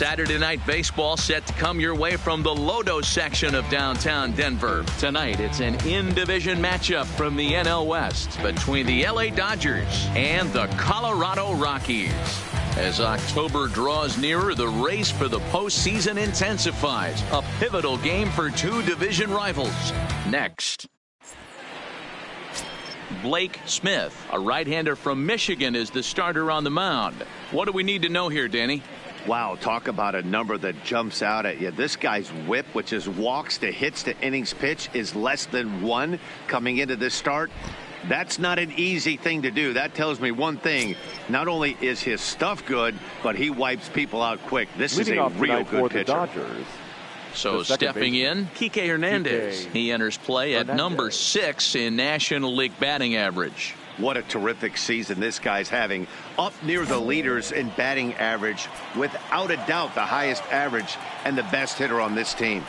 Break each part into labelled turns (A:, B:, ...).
A: Saturday night baseball set to come your way from the Lodo section of downtown Denver. Tonight, it's an in-division matchup from the NL West between the LA Dodgers and the Colorado Rockies. As October draws nearer, the race for the postseason intensifies. A pivotal game for two division rivals. Next. Blake Smith, a right-hander from Michigan, is the starter on the mound. What do we need to know here, Danny?
B: Wow, talk about a number that jumps out at you. This guy's whip, which is walks to hits to innings pitch, is less than 1 coming into this start. That's not an easy thing to do. That tells me one thing. Not only is his stuff good, but he wipes people out quick. This is a real good pitcher.
A: So stepping in, Kike Hernandez. He enters play at number 6 in National League batting average.
B: What a terrific season this guy's having. Up near the leaders in batting average. Without a doubt, the highest average and the best hitter on this team.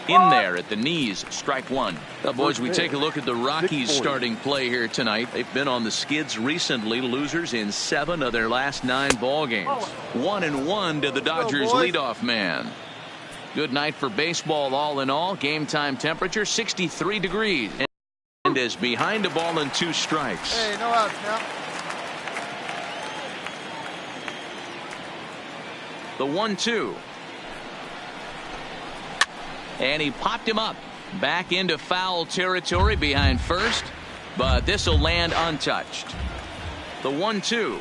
A: In there at the knees, strike one. Now, boys, we take a look at the Rockies starting play here tonight. They've been on the skids recently, losers in 7 of their last 9 ball games. 1-1 to the Dodgers leadoff man. Good night for baseball all in all. Game time temperature 63 degrees. And is behind a ball and 2 strikes.
C: Hey, no outs now.
A: The 1-2. And he popped him up. Back into foul territory behind first. But this will land untouched. The 1-2.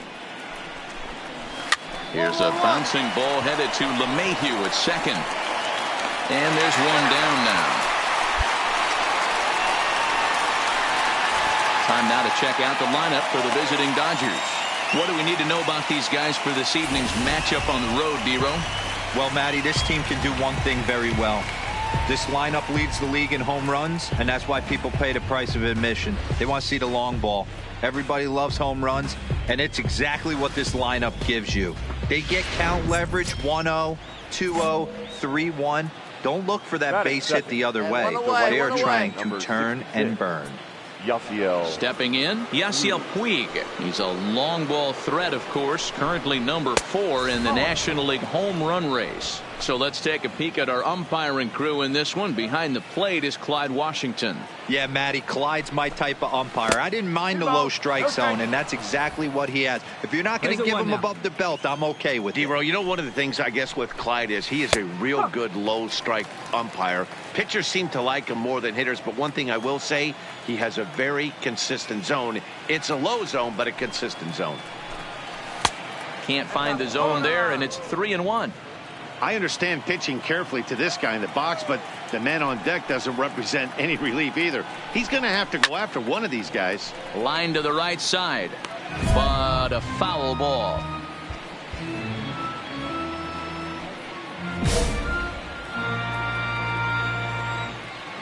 A: Here's a bouncing ball headed to LeMahieu at second. And there's one down now. Time now to check out the lineup for the visiting Dodgers. What do we need to know about these guys for this evening's matchup on the road, Dero?
D: Well, Matty, this team can do one thing very well. This lineup leads the league in home runs, and that's why people pay the price of admission. They want to see the long ball. Everybody loves home runs, and it's exactly what this lineup gives you. They get count leverage 1-0, 2-0, 3-1. Don't look for that base hit the other way. They are trying to turn and burn.
E: Yasiel.
A: Stepping in, Yasiel Puig. He's a long ball threat, of course, currently number 4 in the National League home run race. So let's take a peek at our umpiring crew in this one. Behind the plate is Clyde Washington.
D: Yeah, Matty, Clyde's my type of umpire. I didn't mind the low strike zone, and that's exactly what he has. If you're not going to give him above the belt, I'm okay with it.
B: Dero, you know, one of the things I guess with Clyde is he is a real good low strike umpire. Pitchers seem to like him more than hitters, but one thing I will say, he has a very consistent zone. It's a low zone, but a consistent zone.
A: Can't find the zone there, and it's 3-1.
B: I understand pitching carefully to this guy in the box, but the man on deck doesn't represent any relief either. He's going to have to go after one of these guys.
A: Line to the right side, but a foul ball.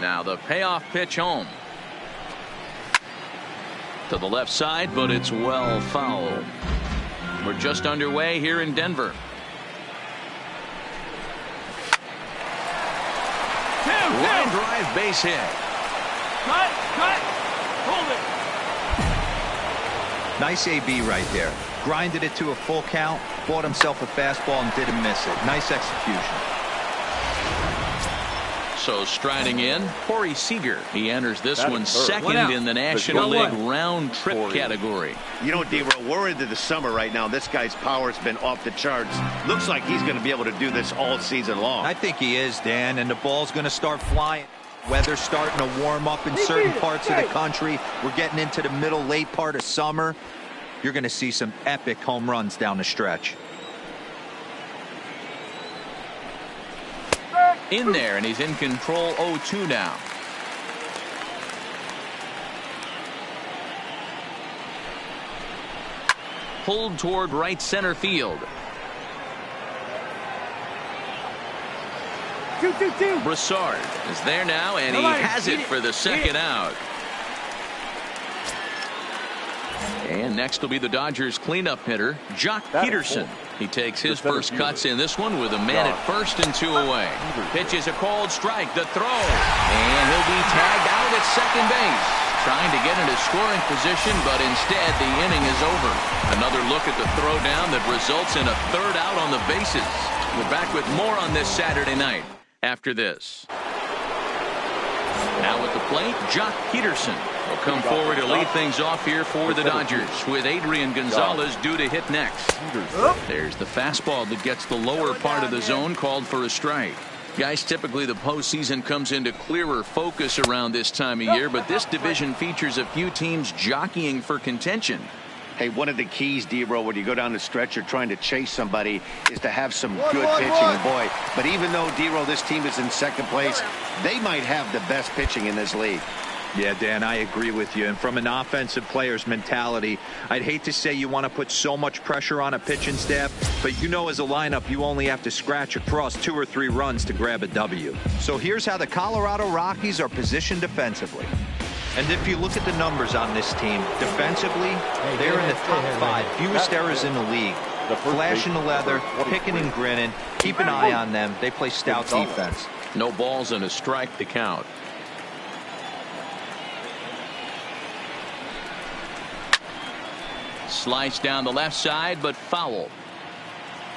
A: Now the payoff pitch home. To the left side, but it's well fouled. We're just underway here in Denver. Line drive base hit.
C: Cut. Hold it.
D: Nice AB right there. Grinded it to a full count, bought himself a fastball and didn't miss it. Nice execution.
A: So striding in, Corey Seager. He enters this one second
C: One out.
A: in the National League
C: One.
A: round trip category.
B: You know, D-Row, we're into the summer right now. This guy's power's been off the charts. Looks like he's going to be able to do this all season long.
D: I think he is, Dan, and the ball's going to start flying. Weather's starting to warm up in certain parts of the country. We're getting into the middle, late part of summer. You're going to see some epic home runs down the stretch.
A: In there, and he's in control 0-2 now. Pulled toward right center field. Broussard is there now, and he has it for the second out. And next will be the Dodgers cleanup hitter, Jock Peterson. He takes his first cuts in this one with a man at first and 2 away. Pitches a called strike, the throw, and he'll be tagged out at second base. Trying to get into scoring position, but instead the inning is over. Another look at the throwdown that results in a third out on the bases. We're back with more on this Saturday night after this. Now at the plate, Jock Peterson will come forward to lead things off here for the Dodgers, with Adrian Gonzalez due to hit next. There's the fastball that gets the lower part of the zone, called for a strike. Guys, typically the postseason comes into clearer focus around this time of year, but this division features a few teams jockeying for contention.
B: Hey, one of the keys, D-Row, when you go down the stretch, you're trying to chase somebody, is to have some good pitching. Boy, but even though, D-Row, this team is in second place, they might have the best pitching in this league.
D: Yeah, Dan, I agree with you. And from an offensive player's mentality, I'd hate to say you want to put so much pressure on a pitching staff, but you know as a lineup, you only have to scratch across 2 or 3 runs to grab a W. So here's how the Colorado Rockies are positioned defensively. And if you look at the numbers on this team, defensively, they're in the top 5 fewest errors in the league. Flashing the leather, picking and grinning, keep an eye on them. They play stout defense.
A: No balls and a strike to count. Slice down the left side, but foul.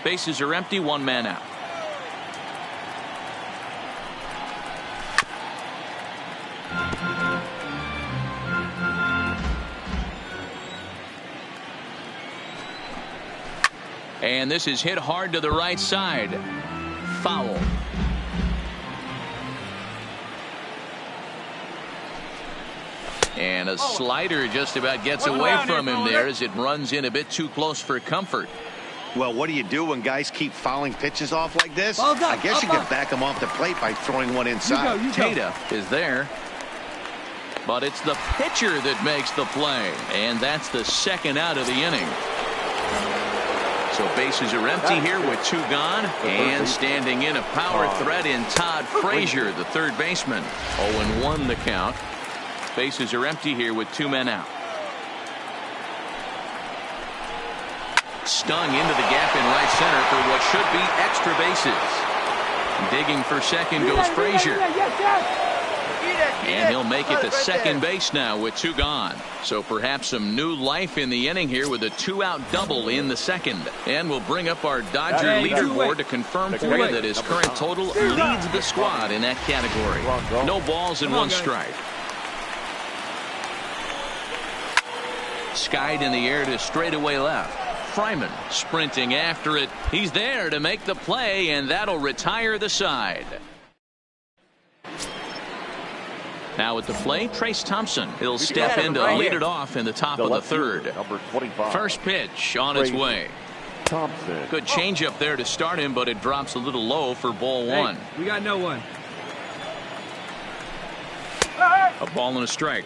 A: Bases are empty, 1 man out. And this is hit hard to the right side. Foul. And a slider just about gets away from him there as it runs in a bit too close for comfort.
B: Well, what do you do when guys keep fouling pitches off like this? I guess you can back them off the plate by throwing one inside.
A: Tata is there. But it's the pitcher that makes the play. And that's the second out of the inning. So bases are empty here with 2 gone. And standing in a power threat in Todd Frazier, the third baseman. 0-1 the count. Bases are empty here with 2 men out. Stung into the gap in right center for what should be extra bases. Digging for second goes Frazier. And he'll make it to second base now with 2 gone. So perhaps some new life in the inning here with a 2-out double in the second. And we'll bring up our Dodger leaderboard to confirm for you that his current total leads the squad in that category. No balls and 1 strike. Skied in the air to straightaway left. Fryman sprinting after it. He's there to make the play, and that'll retire the side. Now at the plate, Trace Thompson. He'll step in to lead it off in the top of the third. First pitch on its way. Good changeup there to start him, but it drops a little low for ball 1.
C: We got no one.
A: A ball and a strike.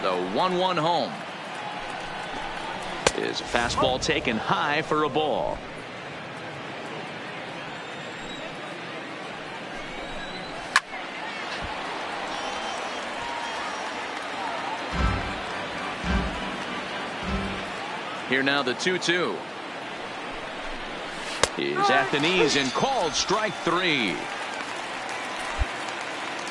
A: The 1-1 home. Is a fastball taken high for a ball. Here now the 2-2. is at the knees and called strike 3.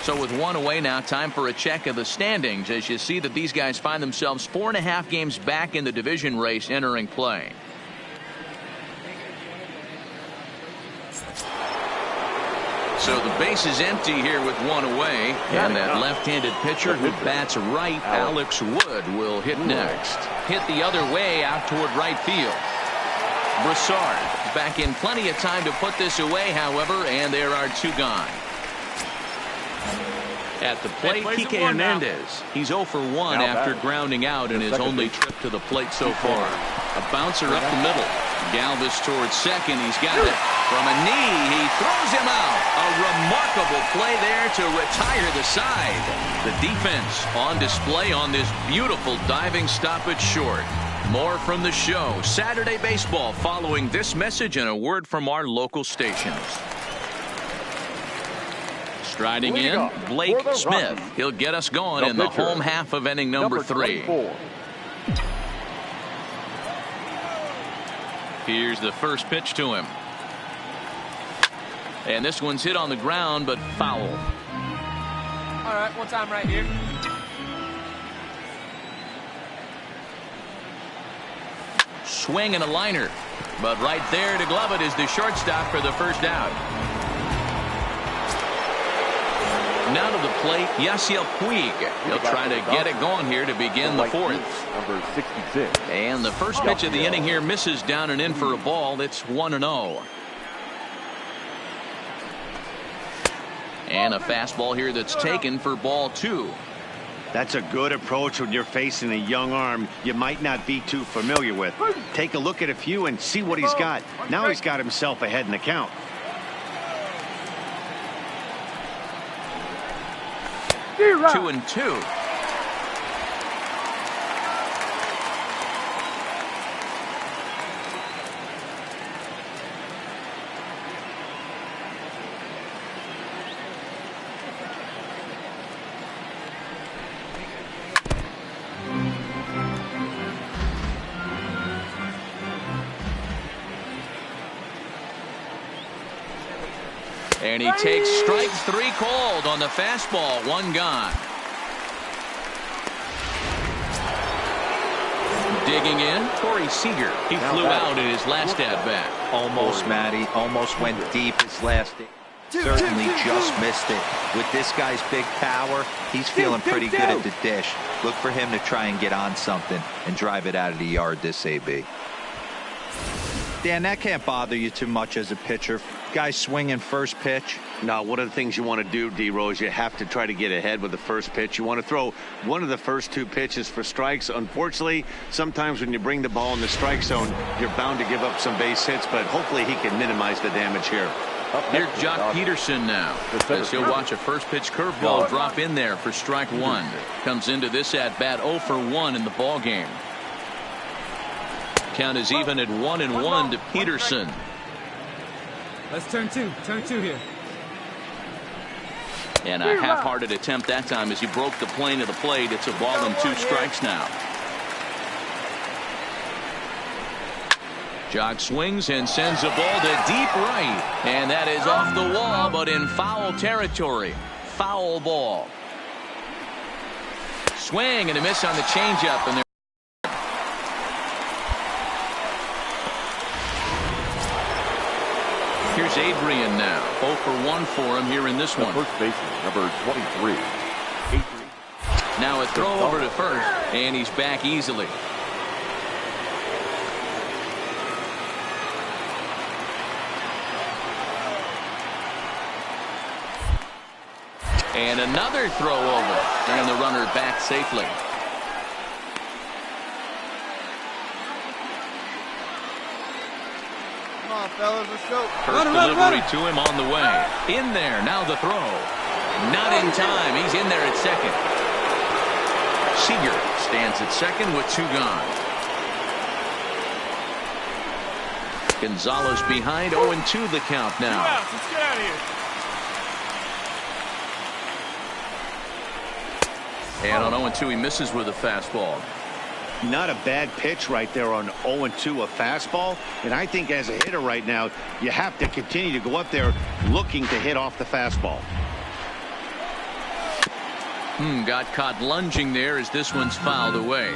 A: So with 1 away now, time for a check of the standings as you see that these guys find themselves 4.5 games back in the division race entering play. So the base is empty here with 1 away, and that left-handed pitcher who bats right, Alex Wood, will hit next. Hit the other way out toward right field. Broussard back in plenty of time to put this away, however, and there are 2 gone. At the plate, Kike Hernandez. He's 0 for 1 after grounding out in his only trip to the plate so far. A bouncer up the middle. Galvis towards second. He's got it. From a knee, he throws him out. A remarkable play there to retire the side. The defense on display on this beautiful diving stoppage short. More from the show. Saturday Baseball following this message and a word from our local stations. Striding in, Blake Smith. He'll get us going in the home half of inning number 3. Here's the first pitch to him. And this one's hit on the ground, but foul.
C: All right, one time right here.
A: Swing and a liner. But right there to glove it is the shortstop for the first out. Now to the plate, Yasiel Puig. He'll try to get it going here to begin the 4th.
E: Number 66.
A: And the first pitch of the inning here misses down and in for a ball. It's 1-0. And a fastball here that's taken for ball 2.
B: That's a good approach when you're facing a young arm you might not be too familiar with. Take a look at a few and see what he's got. Now he's got himself ahead in the count.
A: 2-2. And he takes strike 3 called on the fastball. 1 gone. Digging in, Corey Seager. He flew out in his last at-bat.
D: Almost, Matty. Almost went deep his last. Certainly just missed it. With this guy's big power, he's feeling pretty good at the dish. Look for him to try and get on something and drive it out of the yard this AB. Dan, that can't bother you too much as a pitcher. Guy swinging first pitch.
B: Now, one of the things you want to do, D-Rose, you have to try to get ahead with the first pitch. You want to throw one of the first 2 pitches for strikes. Unfortunately, sometimes when you bring the ball in the strike zone, you're bound to give up some base hits, but hopefully he can minimize the damage here.
A: Here's Jock Peterson now, as he'll watch a first pitch curveball drop in there for strike 1. Comes into this at-bat 0 for 1 in the ball game. Count is even at 1-1 to Peterson.
C: Let's turn 2 here.
A: And a half-hearted attempt that time as he broke the plane of the plate. It's a ball and 2 strikes now. Jock swings and sends a ball to deep right. And that is off the wall, but in foul territory. Foul ball. Swing and a miss on the changeup. And here's Adrian now. 0 for 1 for him here in this one.
E: First baseman, number 23.
A: Now a throw over to first, and he's back easily. And another throw over, and the runner back safely.
F: Come on, fellas, let's go.
A: First delivery to him on the way. In there, now the throw. Not in time. He's in there at second. Seager stands at second with 2 gone. Gonzalez behind, 0-2 the count now.
C: Let's get out of here.
A: And on 0-2 he misses with a fastball.
B: Not a bad pitch right there on 0-2, a fastball. And I think as a hitter right now, you have to continue to go up there looking to hit off the fastball.
A: Got caught lunging there as this one's fouled away.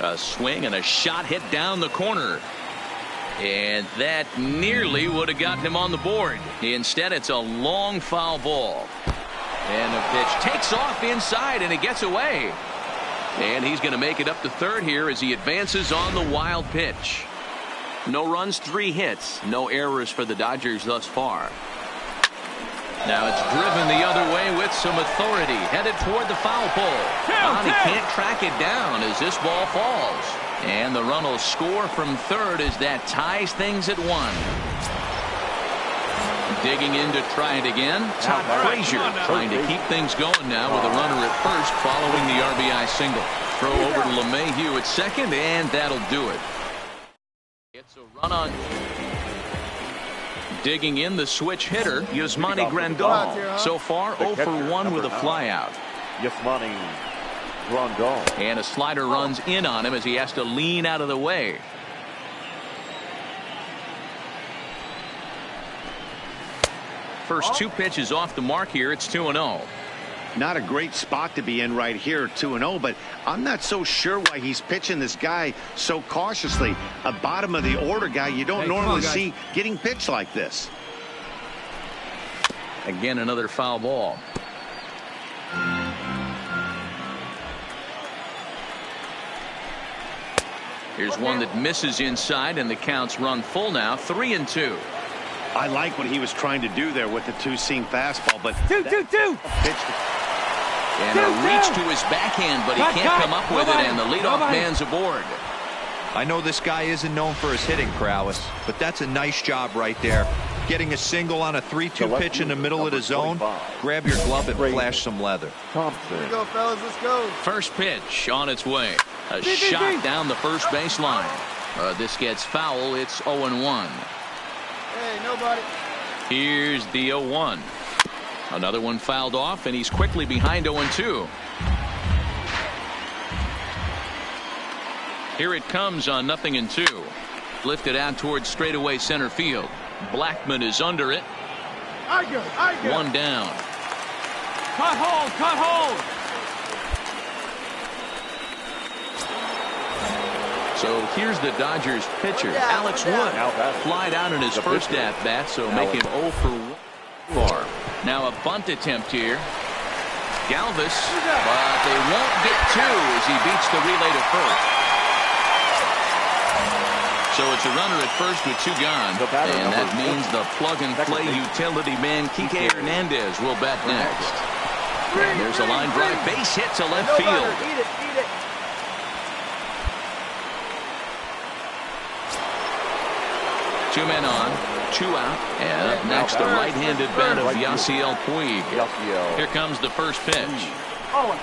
A: A swing and a shot hit down the corner. And that nearly would have gotten him on the board. Instead, it's a long foul ball. And the pitch takes off inside, and it gets away. And he's going to make it up to third here as he advances on the wild pitch. No runs, 3 hits. No errors for the Dodgers thus far. Now it's driven the other way with some authority, headed toward the foul pole. He can't track it down as this ball falls. And the run will score from third as that ties things at 1. Digging in to try it again. Todd Frazier trying to keep things going now with a runner at first following the RBI single. Throw over to LeMahieu at second, and that'll do it. It's a run on. Digging in the switch hitter, Yasmani Grandal. So far 0 for 1 with a flyout.
E: Yasmani Grandal.
A: And a slider runs in on him as he has to lean out of the way. First 2 pitches off the mark here. It's 2-0.
B: Not a great spot to be in right here, 2-0, but I'm not so sure why he's pitching this guy so cautiously. A bottom of the order guy you don't normally see getting pitched like this.
A: Again, another foul ball. Here's one that misses inside, and the count's run full now, 3-2.
B: I like what he was trying to do there with the 2-seam fastball, but
C: 2-2-2.
A: And a reach to his backhand, but he can't come up with it, and the leadoff man's aboard.
D: I know this guy isn't known for his hitting prowess, but that's a nice job right there. Getting a single on a 3-2 pitch in the middle of the zone. Grab your glove and flash some leather.
E: Thompson.
C: Here we go, fellas. Let's go.
A: First pitch on its way. A shot down the first baseline. This gets foul. It's 0-1.
C: Hey, nobody.
A: Here's the 0-1. Another one fouled off, and he's quickly behind 0-2. Here it comes on 0-2. Lifted out towards straightaway center field. Blackman is under it.
C: I go.
A: One down.
C: Cut hold.
A: So here's the Dodgers pitcher, Alex Wood. Flied out in his first at-bat, so make him 0 for 1. Now a bunt attempt here. Galvis, but they won't get 2 as he beats the relay to first. So it's a runner at first with 2 gone. And that means the plug-and-play utility man, Kike Hernandez, will bat next. And there's a line drive base hit to left field.
C: Eat it.
A: 2 men on, 2 out, and up next the right-handed bat of Yasiel Puig. Here comes the first pitch.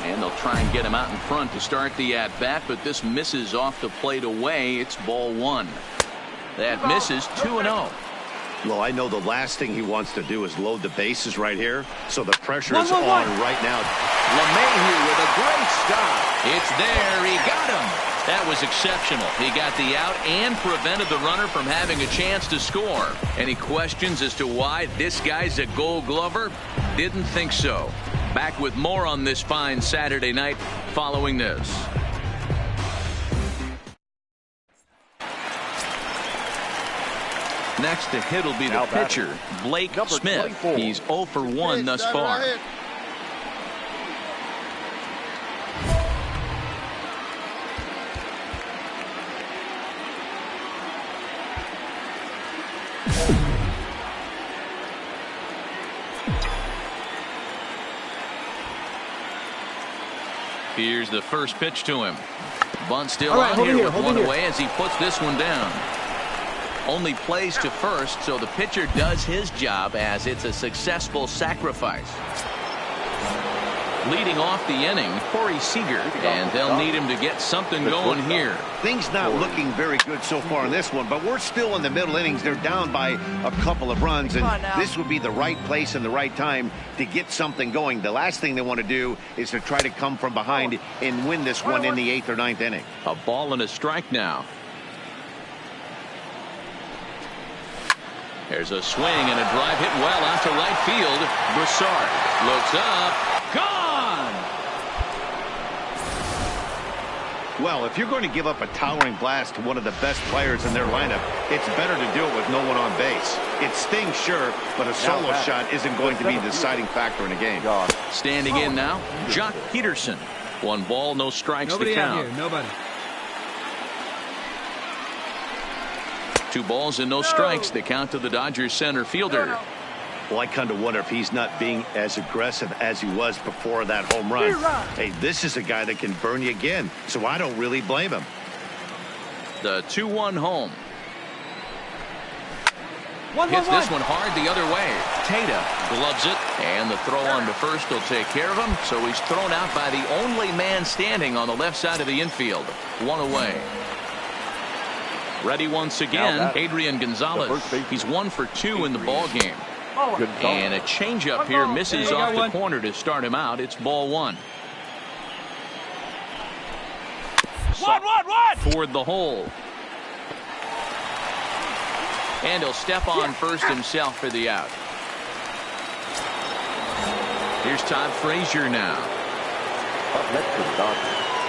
A: And they'll try and get him out in front to start the at-bat, but this misses off the plate away. It's ball 1. That misses, 2-0.
B: well, I know the last thing he wants to do is load the bases right here, so the pressure is on right now.
A: LeMahieu with a great stop. It's there. He got him. That was exceptional. He got the out and prevented the runner from having a chance to score. Any questions as to why this guy's a Gold Glover? Didn't think so. Back with more on this fine Saturday night following this. Next to hit will be the pitcher, Blake Smith. He's 0 for 1 thus far. Here's the first pitch to him. Bunt still on here with one away as he puts this one down. Only plays to first, so the pitcher does his job as it's a successful sacrifice. Leading off the inning, Corey Seager, and they'll need him to get something going here.
B: Things not looking very good so far in this one, but we're still in the middle innings. They're down by a couple of runs, and this would be the right place and the right time to get something going. The last thing they want to do is to try to come from behind and win this one in the 8th or 9th inning.
A: A ball and a strike now. There's a swing and a drive hit well out to right field. Broussard looks up. Gone!
B: Well, if you're going to give up a towering blast to one of the best players in their lineup, it's better to do it with no one on base. It stings, sure, but a solo shot isn't going to be the deciding factor in a game.
A: Standing in now, Jock Peterson. 1 ball, no strikes to count.
F: Nobody out here, nobody.
A: 2 balls and no strikes. The count to the Dodgers center fielder.
B: Well, I kind of wonder if he's not being as aggressive as he was before that home run. Hey, this is a guy that can burn you again, so I don't really blame him.
A: The 2-1 home. Hits this one hard the other way. Tata gloves it, and the throw on to first will take care of him, so he's thrown out by the only man standing on the left side of the infield. 1 away. Ready once again, Adrian Gonzalez. He's 1 for 2 in the ball game. And a changeup here misses off the corner to start him out. It's ball 1. Toward the hole. And he'll step on first himself for the out. Here's Todd Frazier now.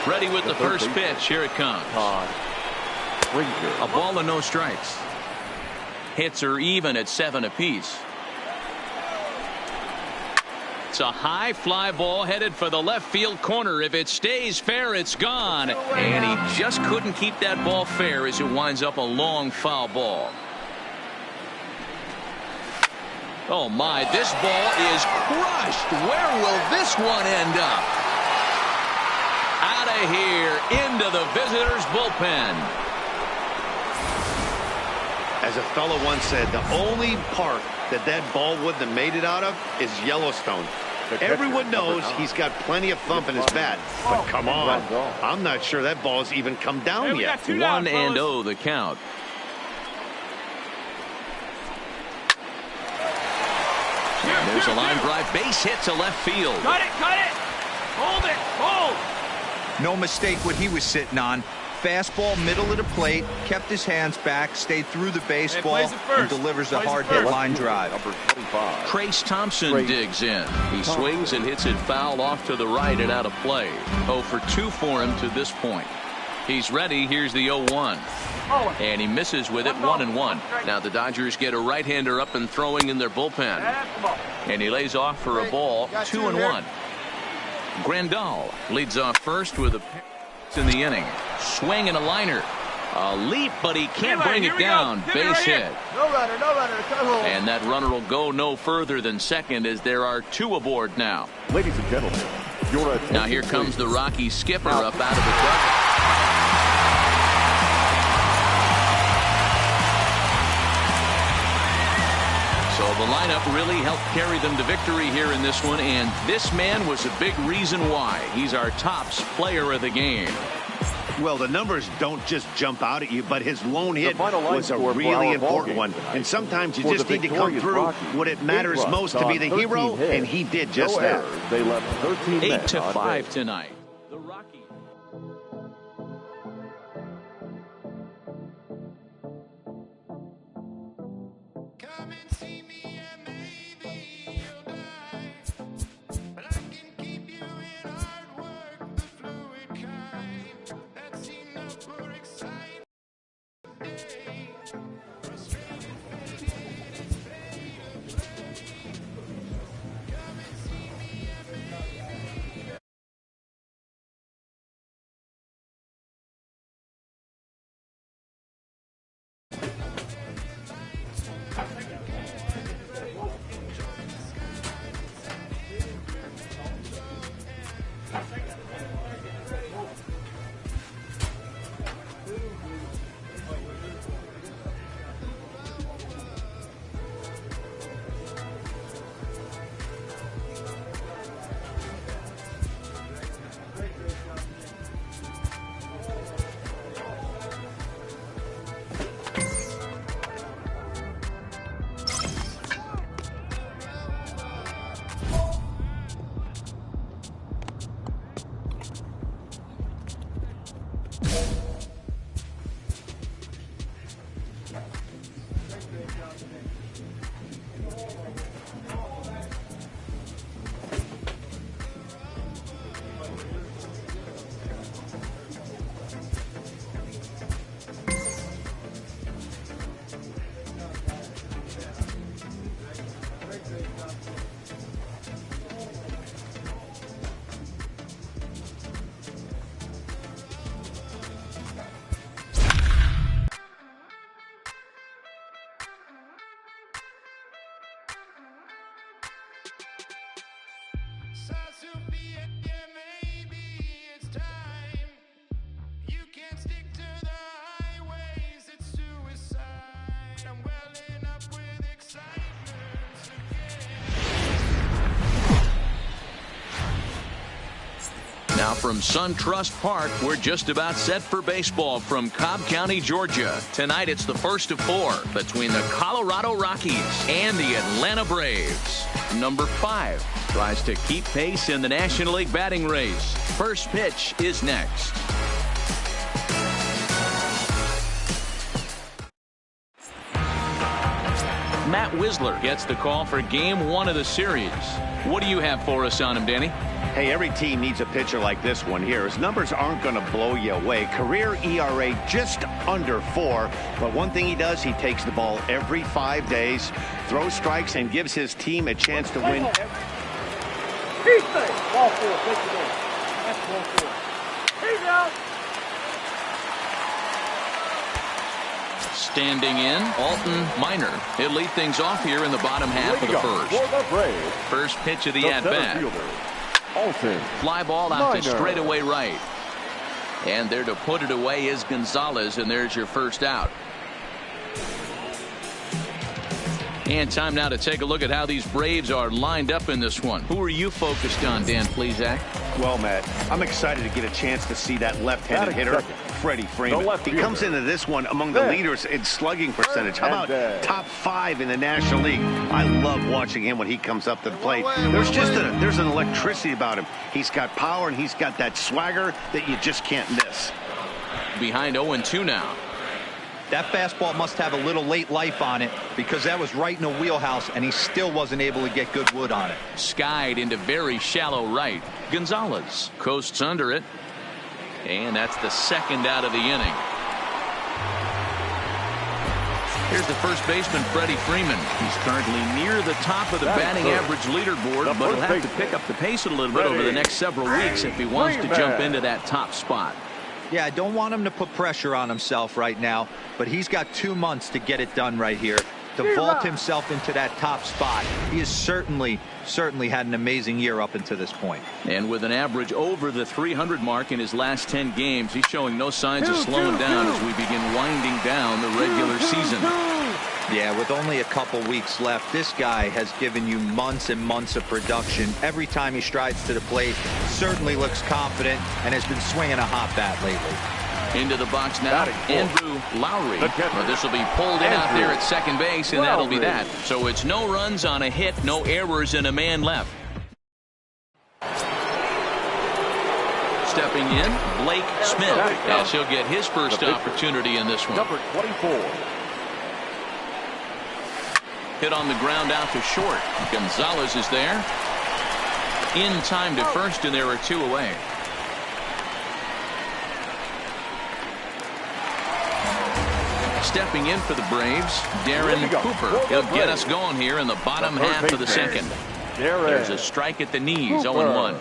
A: Ready with the first pitch. Here it comes. A ball and no strikes. Hits are even at 7 apiece. It's a high fly ball headed for the left field corner. If it stays fair, it's gone. And he just couldn't keep that ball fair as it winds up a long foul ball. Oh my, this ball is crushed. Where will this one end up? Out of here, into the visitors' bullpen.
B: As a fellow once said, the only park that ball wouldn't have made it out of is Yellowstone. Everyone knows he's got plenty of thump in his bat, but come on, I'm not sure that ball's even come down yet.
A: 1-0 the count. And there's a line drive, base hit to left field.
C: Cut it, hold it, hold.
D: No mistake what he was sitting on. Fastball middle of the plate, kept his hands back, stayed through the baseball, and delivers a hard hit line drive.
A: Trace Thompson digs in. He swings and hits it foul off to the right and out of play. 0 for 2 for him to this point. He's ready. Here's the 0-1. And he misses with it. 1-1. Now the Dodgers get a right-hander up and throwing in their bullpen. And he lays off for a ball. 2-1. Grandal leads off first with a pitch in the inning. Swing and a liner. A leap, but he can't bring it down. Base hit.
C: No runner, cut hole.
A: And that runner will go no further than second as there are 2 aboard now.
E: Ladies and gentlemen, your attention.
A: Now here comes the Rocky skipper up out of the dugout. So the lineup really helped carry them to victory here in this one, and this man was a big reason why. He's our tops player of the game.
B: Well, the numbers don't just jump out at you, but his lone hit was a really important one. And sometimes you just need to come through when it matters most to be the hero, and he did just that.
E: They left 13 men
A: 8-5 tonight. The Rockies. Now from SunTrust Park, we're just about set for baseball from Cobb County, Georgia. Tonight it's the first of 4 between the Colorado Rockies and the Atlanta Braves. Number 5 tries to keep pace in the National League batting race. First pitch is next. Matt Wisler gets the call for game 1 of the series. What do you have for us on him, Danny?
B: Hey, every team needs a pitcher like this one here. His numbers aren't going to blow you away. Career ERA just under 4. But one thing he does, he takes the ball every 5 days, throws strikes, and gives his team a chance to win.
C: Ball 4, take it in. That's ball 4. He's out.
A: Standing in, Alton Minor. He'll lead things off here in the bottom half of the first. First pitch of the at-bat. Fly ball out to straightaway right. And there to put it away is Gonzalez, and there's your first out. And time now to take a look at how these Braves are lined up in this one. Who are you focused on, Dan Plesac?
B: Well, Matt, I'm excited to get a chance to see that left-handed hitter, Freddie Freeman. He comes into this one among the leaders in slugging percentage. How about top 5 in the National League? I love watching him when he comes up to the plate. There's an electricity about him. He's got power and he's got that swagger that you just can't miss.
A: Behind 0-2 now.
D: That fastball must have a little late life on it because that was right in the wheelhouse and he still wasn't able to get good wood on it.
A: Skied into very shallow right. Gonzalez coasts under it. And that's the second out of the inning. Here's the first baseman, Freddie Freeman. He's currently near the top of the batting average leaderboard, but he'll have to pick up the pace a little bit over the next several weeks if he wants to jump into that top spot.
D: Yeah, I don't want him to put pressure on himself right now, but he's got 2 months to get it done right here to vault himself into that top spot. He has certainly had an amazing year up until this point.
A: And with an average over the 300 mark in his last 10 games, he's showing no signs of slowing down as we begin winding down the regular season.
D: Yeah, with only a couple weeks left, this guy has given you months and months of production. Every time he strides to the plate, certainly looks confident and has been swinging a hot bat lately.
A: Into the box now, Andrew Lowry. Well, this will be pulled in out there at second base, and that'll be that. So it's no runs on a hit, no errors, and a man left. Stepping in, Blake Smith, as he'll get his first opportunity in this one.
E: Number 24.
A: Hit on the ground out to short. Gonzalez is there. In time to first, and there are 2 away. Stepping in for the Braves, Darren Cooper. He'll get us going here in the bottom half of the second. There's a strike at the knees, 0-1.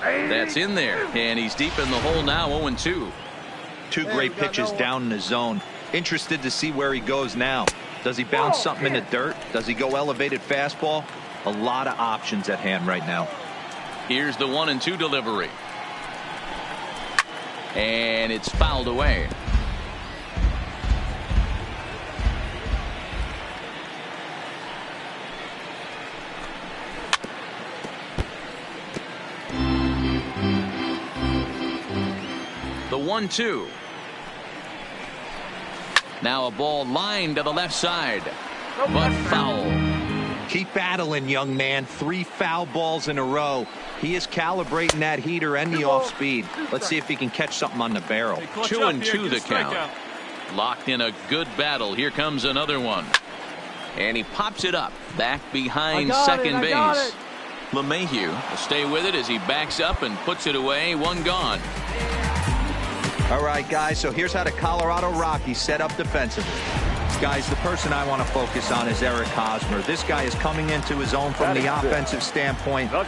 A: That's in there, and he's deep in the hole now, 0-2.
D: 2 great pitches down in the zone. Interested to see where he goes now. Does he bounce something in the dirt? Does he go elevated fastball? A lot of options at hand right now.
A: Here's the 1-2 delivery. And it's fouled away. The 1-2. Now a ball lined to the left side, but foul.
D: Keep battling, young man. 3 foul balls in a row. He is calibrating that heater and the off speed. Let's see if he can catch something on the barrel.
A: 2-2 the count. Locked in a good battle. Here comes another one. And he pops it up back behind second base. LeMahieu will stay with it as he backs up and puts it away. 1 gone.
D: All right, guys, so here's how the Colorado Rockies set up defensively. Guys, the person I want to focus on is Eric Hosmer. This guy is coming into his own from the offensive standpoint, but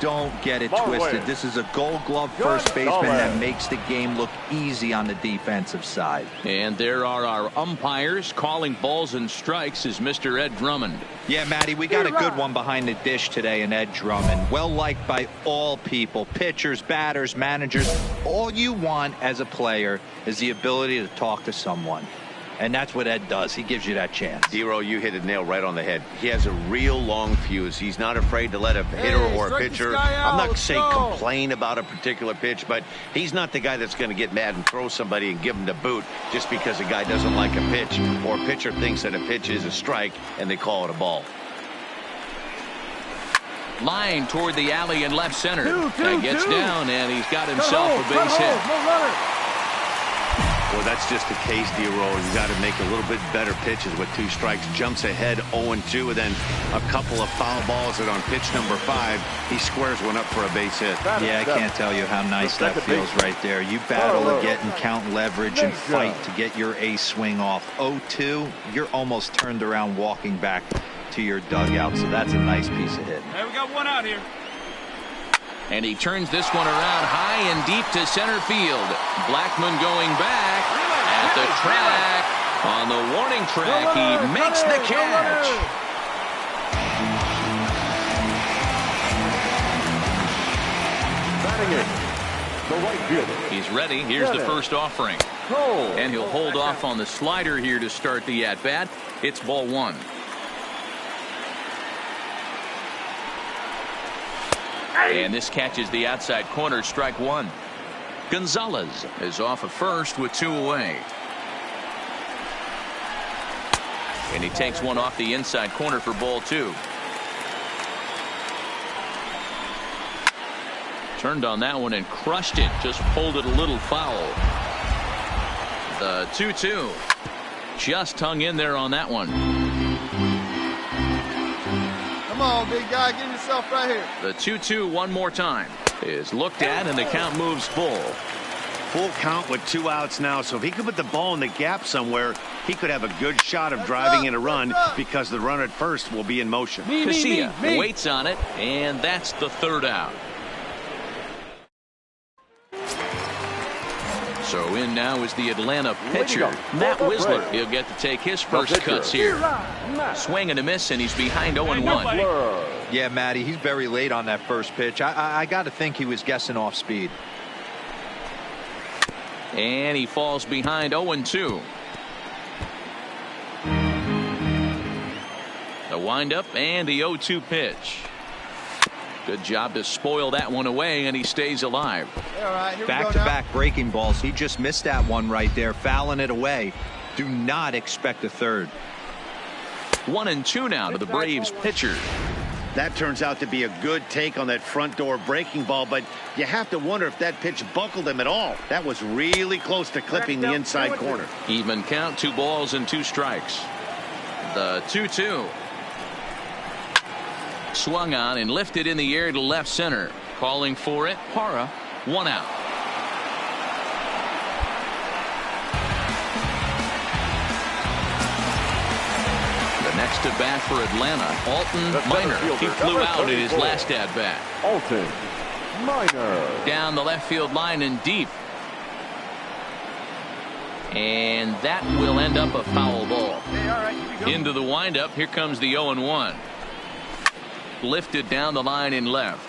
D: don't get it twisted. This is a Gold Glove first baseman that makes the game look easy on the defensive side.
A: And there are our umpires calling balls and strikes is Mr. Ed Drummond.
D: Yeah, Matty, we got a good one behind the dish today in Ed Drummond. Well liked by all people, pitchers, batters, managers. All you want as a player is the ability to talk to someone. And that's what Ed does. He gives you that chance.
B: Dero, you hit a nail right on the head. He has a real long fuse. He's not afraid to let a hitter or a pitcher, I'm not saying complain about a particular pitch, but he's not the guy that's going to get mad and throw somebody and give him the boot just because a guy doesn't like a pitch or a pitcher thinks that a pitch is a strike and they call it a ball.
A: Line toward the alley in left center. And gets down, and he's got himself a base hit.
B: Well, that's just the case, Dero. You got to make a little bit better pitches with 2 strikes. Jumps ahead 0-2, and then a couple of foul balls, and on pitch number 5, he squares one up for a base hit.
D: Yeah, I can't tell you how nice that feels right there. You battle to get and count leverage and fight to get your ace swing off. 0-2, you're almost turned around walking back to your dugout, so that's a nice piece of hit.
C: Hey, we got one out here.
A: And he turns this one around high and deep to center field. Blackmon going back at the track. On the warning track, he makes the catch.
E: Batting in, the right fielder.
A: He's ready. Here's the first offering. And he'll hold off on the slider here to start the at-bat. It's ball 1. And this catches the outside corner, strike 1. Gonzalez is off of first with 2 away. And he takes one off the inside corner for ball 2. Turned on that one and crushed it. Just pulled it a little foul. The 2-2. Just hung in there on that one.
F: Come on, big guy, get yourself right here.
A: The 2-2 one more time is looked at, and the count moves full.
B: Full count with 2 outs now, so if he could put the ball in the gap somewhere, he could have a good shot of driving in a run because the runner at first will be in motion.
A: Casilla waits on it, and that's the 3rd out. So in now is the Atlanta pitcher, Matt Wisler. He'll get to take his first cuts here. Swing and a miss, and he's behind 0-1.
D: Yeah, Matty, he's very late on that first pitch. I got to think he was guessing off speed.
A: And he falls behind 0-2. The windup and the 0-2 pitch. Good job to spoil that one away, and he stays alive.
D: Back-to-back breaking balls. He just missed that one right there, fouling it away. Do not expect a third.
A: 1-2 now to the Braves pitcher.
B: That turns out to be a good take on that front door breaking ball, but you have to wonder if that pitch buckled him at all. That was really close to clipping the inside corner.
A: Even count, 2 balls and 2 strikes. The 2-2. Swung on and lifted in the air to left center. Calling for it, Parra. 1 out. The next at bat for Atlanta, Alton Minor. He flew out in his last at bat.
E: Alton Minor.
A: Down the left field line and deep. And that will end up a foul ball. Into the windup. Here comes the 0-1. Lifted down the line in left.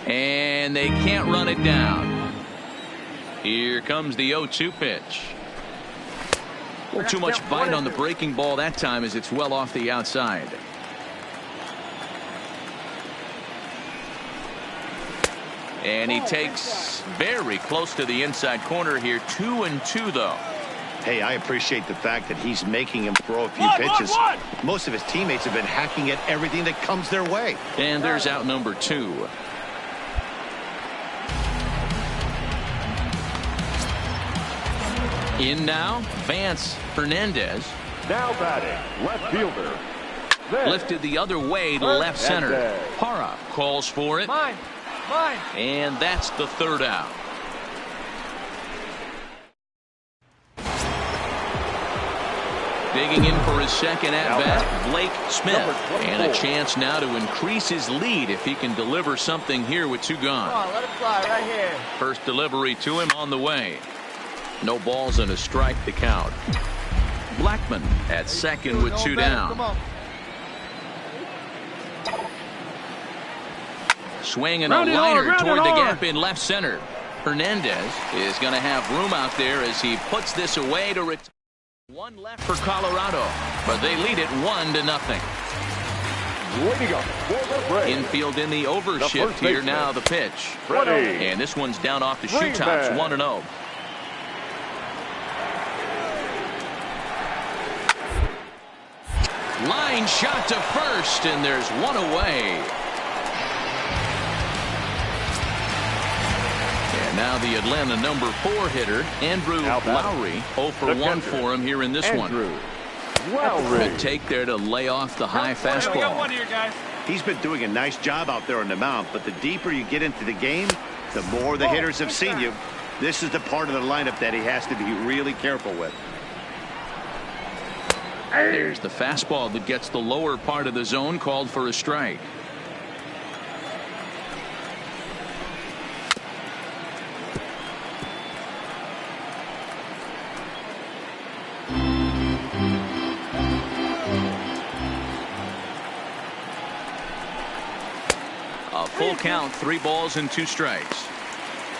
A: And they can't run it down. Here comes the 0-2 pitch. A little too much bite on the breaking ball that time as it's well off the outside. And he takes very close to the inside corner here. 2-2 though.
B: Hey, I appreciate the fact that he's making him throw a few pitches. Most of his teammates have been hacking at everything that comes their way.
A: And there's out number 2. In now, Vance Hernandez.
E: Now batting, left fielder.
A: Lifted the other way to left center. Parra calls for it.
F: Mine.
A: And that's the 3rd out. Digging in for his second at-bat, Blake Smith. And a chance now to increase his lead if he can deliver something here with 2 gone.
F: Come on, let it fly right here.
A: First delivery to him on the way. No balls and a strike to count. Blackman at second with 2 down.
F: Come on.
A: Swing and a liner toward the gap in left center. Hernandez is going to have room out there as he puts this away to retire. 1 left for Colorado, but they lead it 1-0.
E: Waiting up for the break.
A: Infield in the overshift here now. The pitch,
E: Ready.
A: and this one's down off the shoe tops. 1-0. Line shot to first, and there's 1 away. And now the Atlanta number 4 hitter, Andrew Lowry, 0 for 1 for him here in this one.
E: Lowry.
A: Good take there to lay off the high fastball.
C: We got 1 here, guys.
B: He's been doing a nice job out there on the mound, but the deeper you get into the game, the more the hitters have seen you. This is the part of the lineup that he has to be really careful with.
A: There's the fastball that gets the lower part of the zone, called for a strike. A full count, 3 balls and 2 strikes.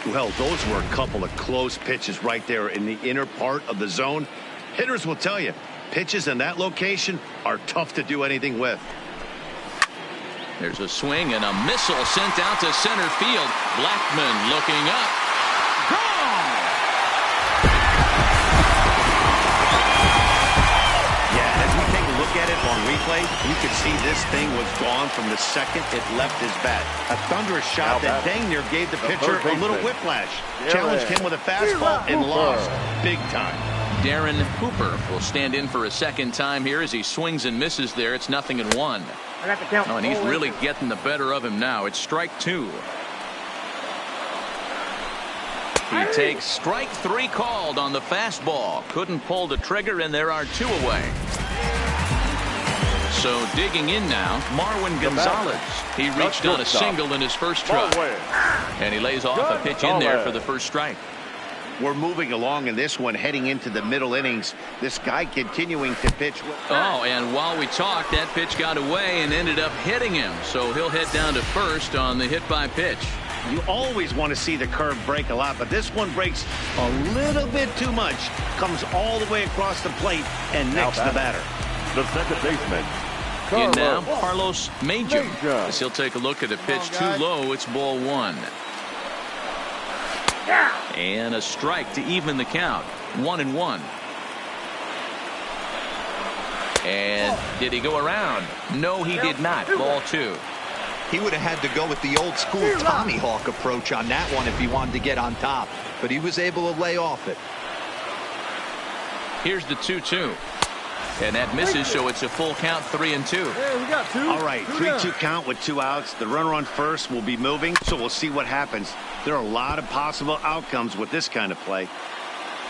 B: Well, those were a couple of close pitches right there in the inner part of the zone. Hitters will tell you, pitches in that location are tough to do anything with.
A: There's a swing and a missile sent out to center field. Blackman looking up. Gone!
B: Yeah, as we take a look at it on replay, you can see this thing was gone from the second it left his bat. A thunderous shot that dang near gave the pitcher a little whiplash. Challenged him with a fastball and lost big time.
A: Darren Hooper will stand in for a second time here as he swings and misses there. It's 0-1.
C: I got the count.
A: Oh, and he's really getting the better of him now. It's strike 2. He takes strike 3 called on the fastball. Couldn't pull the trigger, and there are 2 away. So digging in now, Marwin Gonzalez. He reached on a single in his first try. And he lays off a pitch in there for the first strike.
B: We're moving along in this one, heading into the middle innings. This guy continuing to pitch.
A: Oh, and while we talked, that pitch got away and ended up hitting him. So he'll head down to first on the hit by pitch.
B: You always want to see the curve break a lot, but this one breaks a little bit too much. Comes all the way across the plate and nicks the batter.
E: The second baseman.
A: In now, Carlos Major. As he'll take a look at a pitch too low. It's ball 1. And a strike to even the count. 1-1. And did he go around? No, he did not. Ball 2.
D: He would have had to go with the old school Tommy Hawk approach on that one if he wanted to get on top. But he was able to lay off it.
A: Here's the 2-2. And that misses, so it's a full count, 3-2.
F: Hey, we got 2.
B: All right, 3-2 count with 2 outs. The runner on first will be moving, so we'll see what happens. There are a lot of possible outcomes with this kind of play.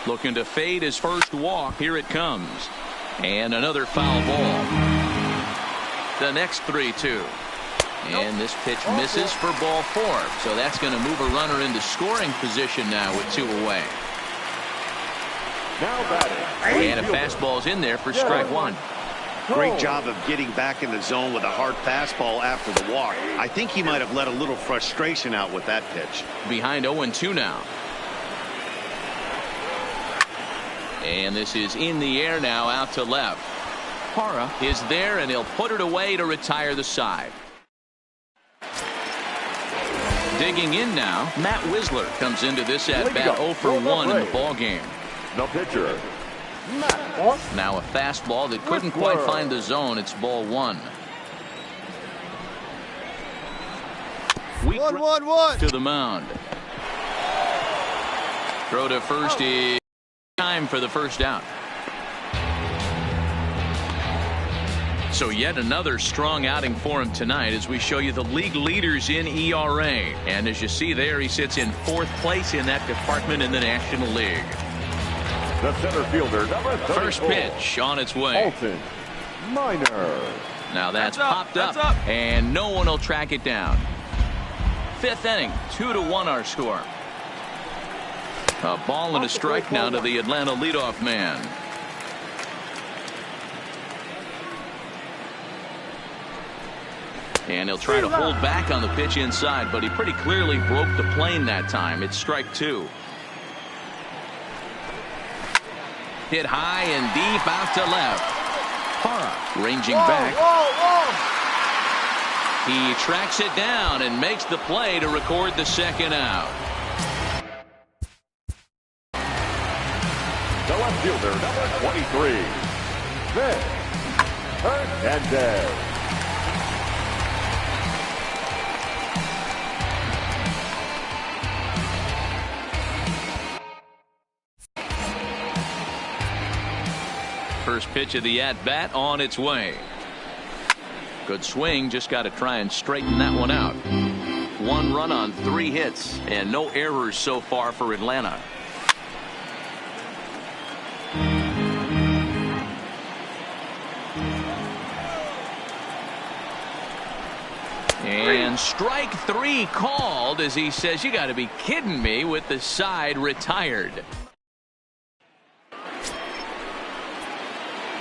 A: Looking to fade his first walk. Here it comes. And another foul ball. The next 3-2. And this pitch misses for ball 4. So that's going to move a runner into scoring position now with 2 away.
E: Now batting.
A: And a fastball's in there for strike 1.
B: Great job of getting back in the zone with a hard fastball after the walk. I think he might have let a little frustration out with that pitch.
A: Behind 0-2 now. And this is in the air now, out to left. Parra is there, and he'll put it away to retire the side. Digging in now, Matt Wisler comes into this at-bat 0 for 1 in the ballgame.
E: The pitcher.
A: Now a fastball that couldn't quite find the zone. It's ball 1.
F: 1-1-1
A: to the mound. Throw to first is time for the first out. So yet another strong outing for him tonight as we show you the league leaders in ERA. And as you see there, he sits in 4th place in that department in the National League.
E: The center fielder, number 34.
A: First pitch on its way.
E: Alton Minor.
A: Now that's
C: That's up,
A: popped
C: that's
A: up,
C: up.
A: and no one will track it down. Fifth inning, 2-1 our score. A ball and a strike now to the Atlanta leadoff man. And he'll try to hold back on the pitch inside, but he pretty clearly broke the plane that time. It's strike two. Hit high and deep out to left. Parra ranging back. He tracks it down and makes the play to record the second out.
E: The left fielder, number 23. Vic Hernandez.
A: First pitch of the at-bat on its way. Good swing, just got to try and straighten that one out. 1 run on 3 hits and no errors so far for Atlanta. And strike 3 called as he says, you got to be kidding me, with the side retired.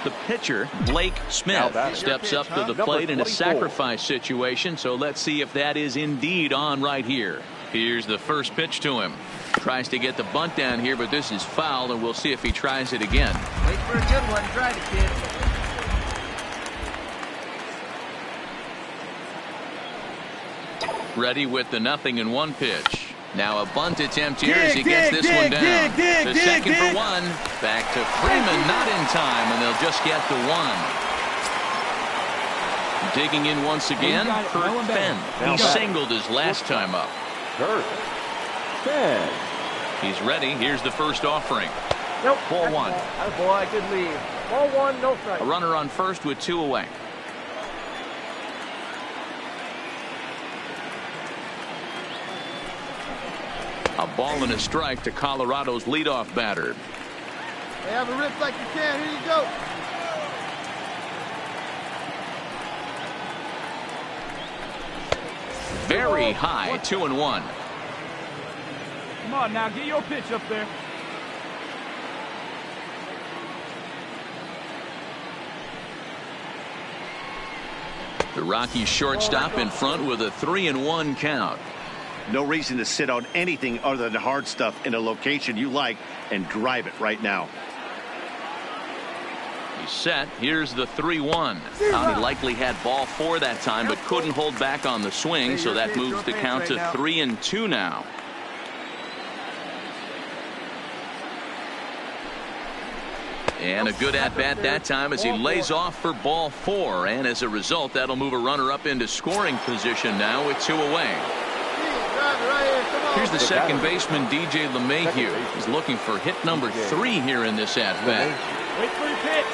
A: The pitcher, Blake Smith, steps up to the plate in a sacrifice situation, so let's see if that is indeed on right here. Here's the first pitch to him. Tries to get the bunt down here, but this is foul, and we'll see if he tries it again.
F: Wait for a good one. Try it, kid.
A: Ready with the 0-1 pitch. Now a bunt attempt here as he gets this one down. The second for 1. Back to Freeman, not in time, and they'll just get the 1. Digging in once again, Kurt Fenn. He singled his last time up.
E: Kurt Fenn.
A: He's ready. Here's the first offering.
F: Nope.
A: Ball 1.
F: Boy, good lead. Ball 1, no strike.
A: A runner on first with 2 away. A ball and a strike to Colorado's leadoff batter.
F: Hey, have a rip like you can. Here you go.
A: Very high, 2-1.
C: Come on now, get your pitch up there.
A: The Rockies shortstop in front with a 3-1 count.
B: No reason to sit on anything other than hard stuff in a location you like and drive it right now.
A: He's set. Here's the 3-1. He likely had ball 4 that time, but couldn't hold back on the swing, so that moves the count to 3-2 now. And a good at-bat that time as he lays off for ball 4, and as a result, that'll move a runner up into scoring position now with 2 away. Here's the second baseman, DJ LeMahieu. He's looking for hit number 3 here in this at-bat.
C: Wait for your pitch.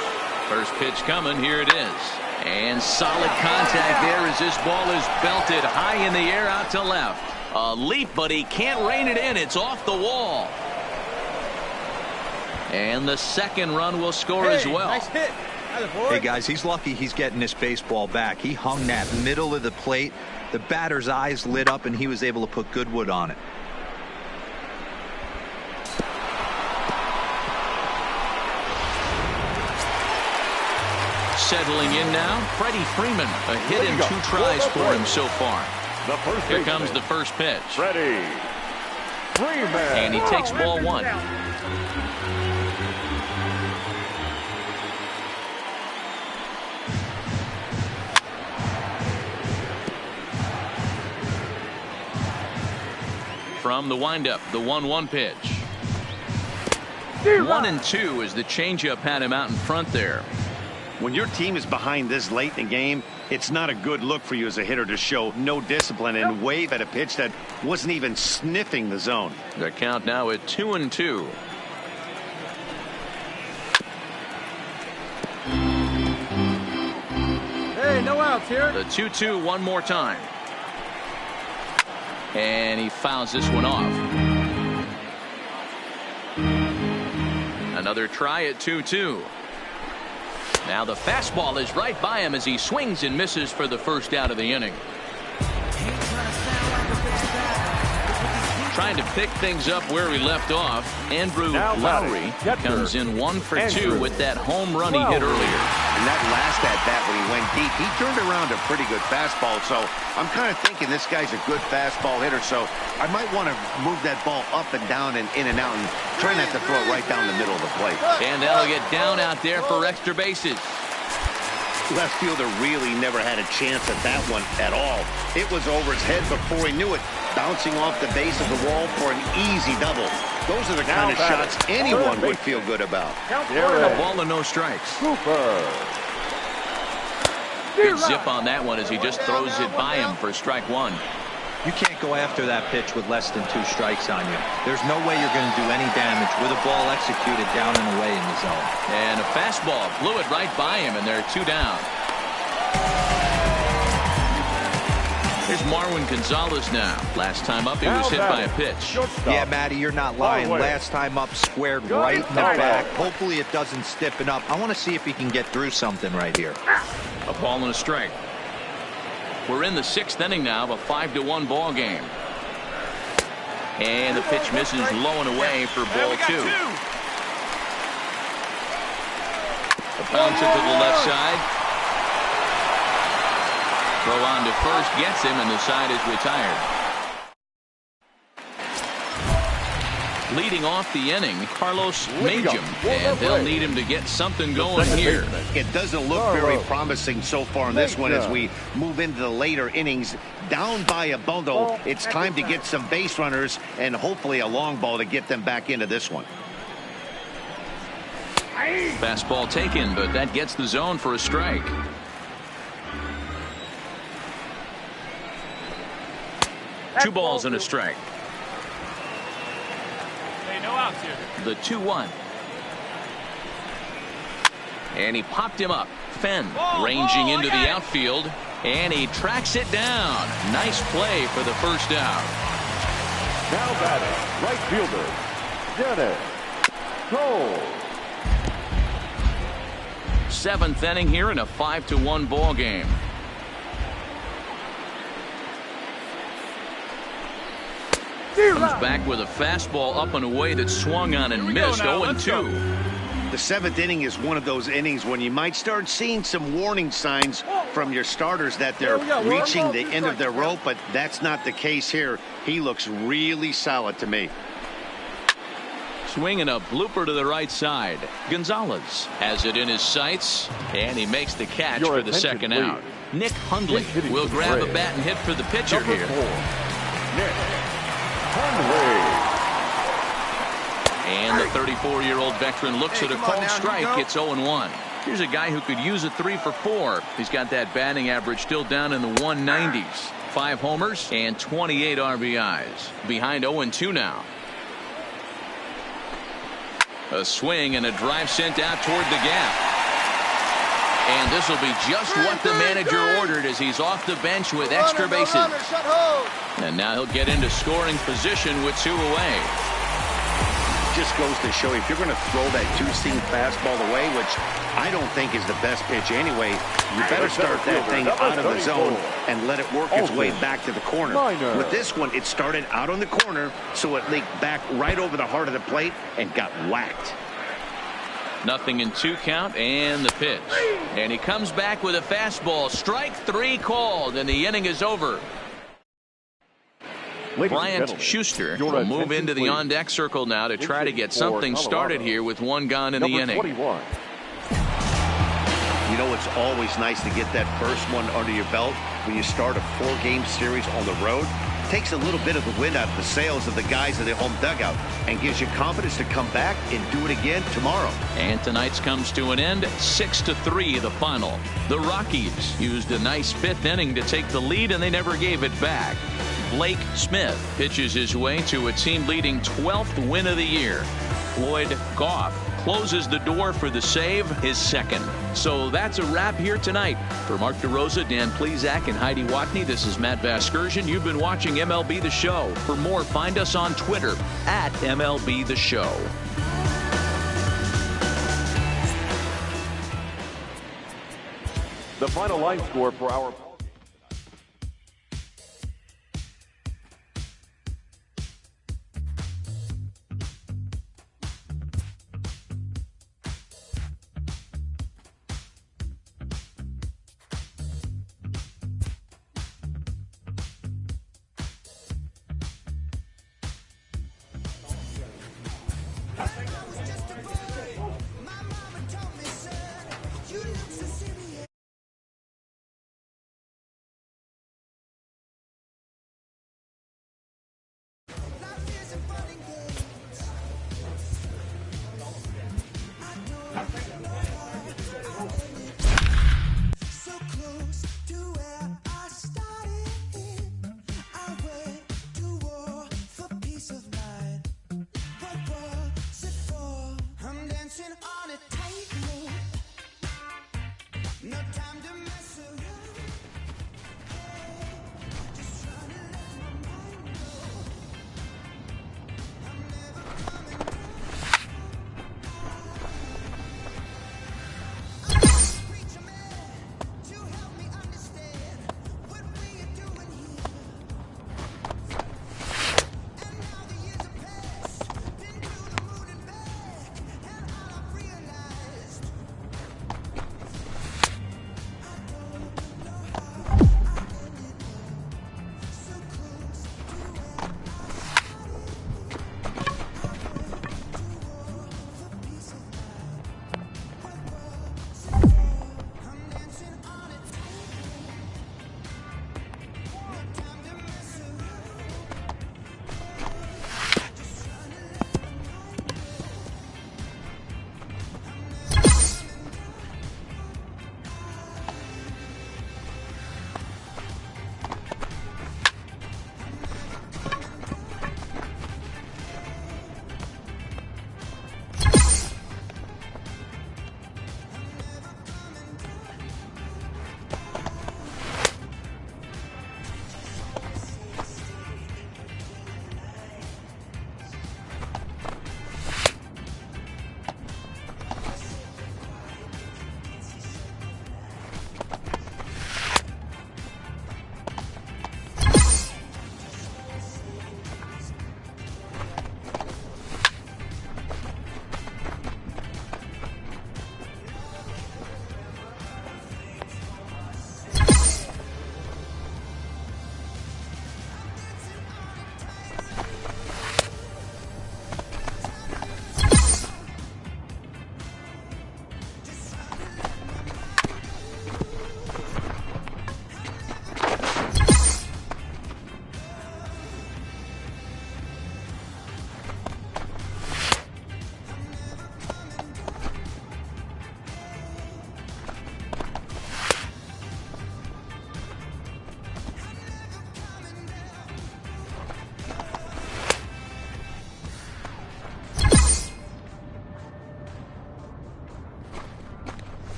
A: First pitch coming. Here it is. And solid contact there as this ball is belted high in the air out to left. A leap, but he can't rein it in. It's off the wall. And the second run will score as well.
F: Nice hit.
D: Hey, guys, he's lucky he's getting this baseball back. He hung that middle of the plate. The batter's eyes lit up, and he was able to put good wood on it.
A: Settling in now, Freddie Freeman. A hit in 2 tries for him so far. Here comes the first pitch.
E: Freddie Freeman.
A: And he takes ball 1. From the windup, the 1-1 pitch. 1-2 as the changeup had him out in front there.
B: When your team is behind this late in the game, it's not a good look for you as a hitter to show no discipline and wave at a pitch that wasn't even sniffing the zone.
A: The count now at 2-2.
F: Hey, no outs here.
A: The 2-2 one more time. And he fouls this one off. Another try at 2-2. Now the fastball is right by him as he swings and misses for the first out of the inning. Trying to pick things up where we left off, Andrew Lowry comes in 1 for 2 with that home run he hit earlier.
B: And that last at bat when he went deep, he turned around a pretty good fastball. So I'm kind of thinking this guy's a good fastball hitter. So I might want to move that ball up and down and in and out and try not to throw it right down the middle of the plate.
A: And that'll get down out there for extra bases.
B: Left fielder really never had a chance at that one at all. It was over his head before he knew it, bouncing off the base of the wall for an easy double. Those are the kind of shots anyone would feel good about.
A: A ball and no strikes. Good zip on that one as he just throws it by him for strike one.
D: You can't go after that pitch with less than 2 strikes on you. There's no way you're going to do any damage with a ball executed down and away in the zone.
A: And a fastball blew it right by him, and they're 2 down. Here's Marwin Gonzalez now. Last time up, he was hit by a pitch.
D: Yeah, Matty, you're not lying. Last time up, squared right in the back. Hopefully it doesn't stiffen up. I want to see if he can get through something right here.
A: A ball and a strike. We're in the 6th inning now of a 5-1 ball game. And the pitch misses low and away for ball 2. A bounce it to the left side. Throw on to first gets him, and the side is retired. Leading off the inning, Carlos Majum, and they'll need him to get something going here.
B: It doesn't look very promising so far in this one as we move into the later innings. Down by a bundle, it's time to get some base runners and hopefully a long ball to get them back into this one.
A: Fastball taken, but that gets the zone for a strike. Two balls and a strike. The 2-1. And he popped him up. Fenn ranging into the outfield, and he tracks it down. Nice play for the first out.
E: Now batting, right fielder, Dennis Cole.
A: 7th inning here in a 5-1 ball game. Comes back with a fastball up and away that swung on and missed. 0-2.
B: The 7th inning is one of those innings when you might start seeing some warning signs from your starters that they're reaching the end of their rope, but that's not the case here. He looks really solid to me.
A: Swinging a blooper to the right side. Gonzalez has it in his sights, and he makes the catch for the second out. Nick Hundley will grab a bat and hit for the pitcher here. And the 34-year-old veteran looks at a called strike. It's 0-1. Here's a guy who could use a 3 for 4. He's got that batting average still down in the 190s. 5 homers and 28 RBIs. Behind 0-2 now. A swing and a drive sent out toward the gap. And this will be just what the manager ordered as he's off the bench with extra bases. And now he'll get into scoring position with 2 away.
B: Just goes to show if you're going to throw that 2-seam fastball away, which I don't think is the best pitch anyway, you better start that thing out of the zone and let it work its way back to the corner. With this one, it started out on the corner, so it leaked back right over the heart of the plate and got whacked.
A: 0-2 count and the pitch. And he comes back with a fastball. Strike 3 called, and the inning is over. Bryant Schuster will move into the on-deck circle now to try to get something started here with 1 gone in the inning.
E: 21.
B: You know, it's always nice to get that first one under your belt when you start a 4-game series on the road. It takes a little bit of the wind out of the sails of the guys in the home dugout and gives you confidence to come back and do it again tomorrow.
A: And tonight's comes to an end. 6-3 the final. The Rockies used a nice 5th inning to take the lead, and they never gave it back. Blake Smith pitches his way to a team-leading 12th win of the year. Floyd Goff closes the door for the save, his 2nd. So that's a wrap here tonight. For Mark DeRosa, Dan Plesac, and Heidi Watney, this is Matt Vasgersian. You've been watching MLB The Show. For more, find us on Twitter @MLB The Show.
E: The final line score for our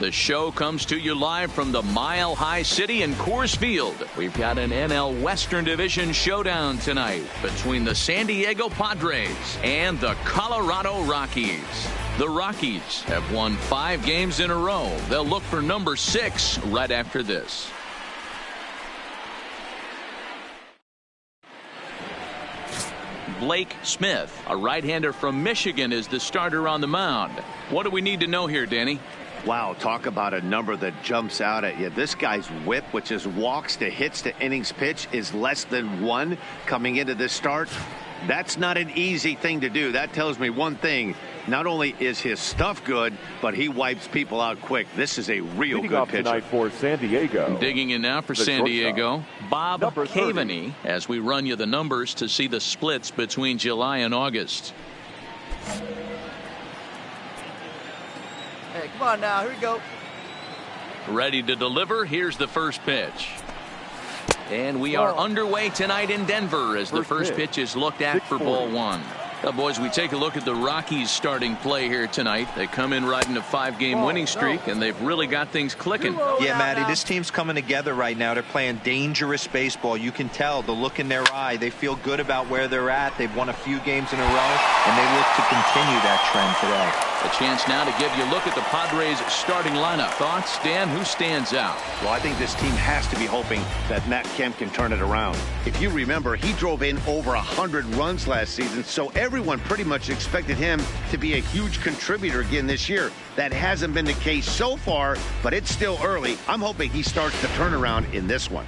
A: The show comes to you live from the Mile High City in Coors Field. We've got an NL Western Division showdown tonight between the San Diego Padres and the Colorado Rockies. The Rockies have won 5 games in a row. They'll look for number 6 right after this. Blake Smith, a right-hander from Michigan, is the starter on the mound. What do we need to know here, Danny?
B: Wow, talk about a number that jumps out at you. This guy's whip, which is walks to hits to innings pitch, is less than 1 coming into this start. That's not an easy thing to do. That tells me one thing. Not only is his stuff good, but he wipes people out quick. This is a real good pitcher.
E: Tonight for San Diego.
A: Digging in now for San Diego, Bob Cavaney, as we run you the numbers to see the splits between July and August.
F: Hey, come on now. Here we go.
A: Ready to deliver. Here's the first pitch. And we are underway tonight in Denver as the first pitch is looked at for ball 1. Now, boys, we take a look at the Rockies starting play here tonight. They come in riding a 5-game winning streak, and they've really got things clicking.
D: Yeah, Matty, this team's coming together right now. They're playing dangerous baseball. You can tell the look in their eye. They feel good about where they're at. They've won a few games in a row, and they look to continue that trend today.
A: A chance now to give you a look at the Padres starting lineup. Thoughts, Dan? Who stands out?
B: Well, I think this team has to be hoping that Matt Kemp can turn it around. If you remember, he drove in over 100 runs last season, so everyone pretty much expected him to be a huge contributor again this year. That hasn't been the case so far, but it's still early. I'm hoping he starts the turnaround in this one.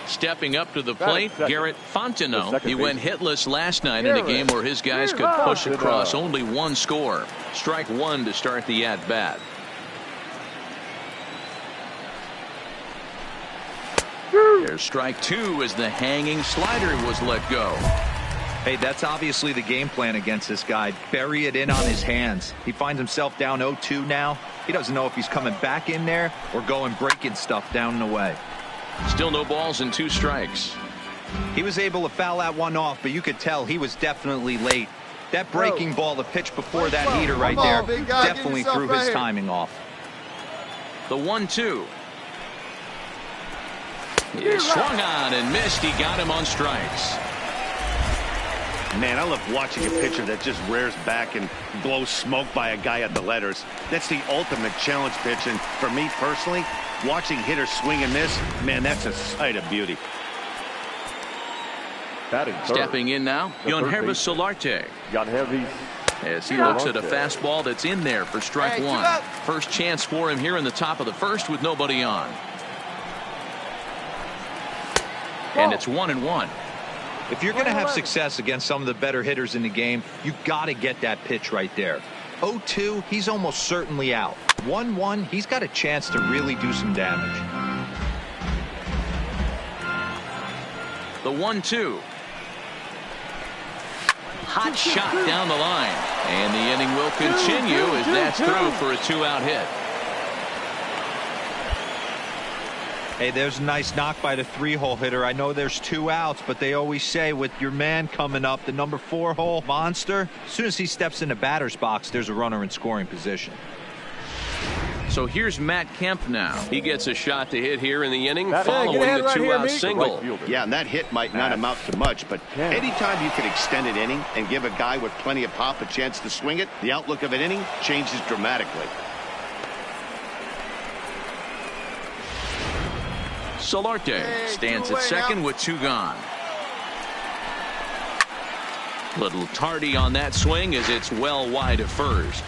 A: Stepping up to the plate, Garrett Fontenot. He went hitless last night in a game where his guys could push across only 1 score. Strike 1 to start the at-bat. There's strike 2 as the hanging slider was let go.
D: Hey, that's obviously the game plan against this guy. Bury it in on his hands. He finds himself down 0-2 now. He doesn't know if he's coming back in there or going breaking stuff down and away.
A: Still no balls and 2 strikes.
D: He was able to foul that one off, but you could tell he was definitely late. That breaking ball, the pitch before that heater right there, definitely threw his timing off.
A: The 1-2. He swung on and missed. He got him on strikes.
B: Man, I love watching a pitcher that just rears back and blows smoke by a guy at the letters. That's the ultimate challenge pitch, and for me personally, watching hitters swing and miss, man, that's a sight of beauty.
A: Stepping in now, Yangervis Solarte. As he looks at a fastball that's in there for strike 1. First chance for him here in the top of the first with nobody on. And it's 1-1.
D: If you're going to have success against some of the better hitters in the game, you got to get that pitch right there. 0-2, he's almost certainly out. 1-1, he's got a chance to really do some damage.
A: The 1-2. Hot shot down the line. And the inning will continue as that's through for a 2-out hit.
D: Hey, there's a nice knock by the 3-hole hitter. I know there's 2 outs, but they always say with your man coming up, the number 4-hole monster, as soon as he steps in the batter's box, there's a runner in scoring position.
A: So here's Matt Kemp now. He gets a shot to hit here in the inning following the 2-out single.
B: Yeah, and that hit might not amount to much, but anytime you can extend an inning and give a guy with plenty of pop a chance to swing it, the outlook of an inning changes dramatically.
A: Solarte stands at second with 2 gone. Little tardy on that swing as it's well wide of first.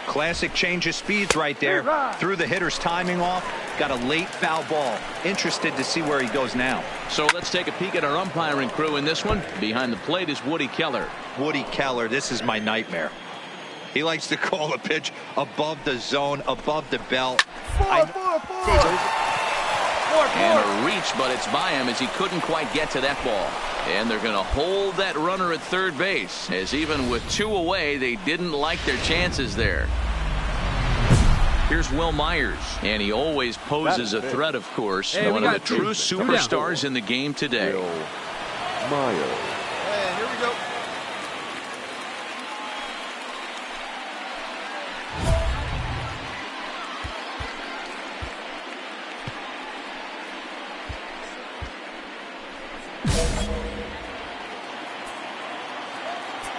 D: Classic change of speeds right there. Threw the hitter's timing off. Got a late foul ball. Interested to see where he goes now.
A: So let's take a peek at our umpiring crew in this one. Behind the plate is Woody Keller.
D: Woody Keller, this is my nightmare. He likes to call a pitch above the zone, above the belt.
A: And a reach, but it's by him as he couldn't quite get to that ball. And they're going to hold that runner at third base, as even with 2 away, they didn't like their chances there. Here's Will Myers, and he always poses a threat, of course. One of the true superstars in the game today.
E: Myers.
F: Hey, here we go.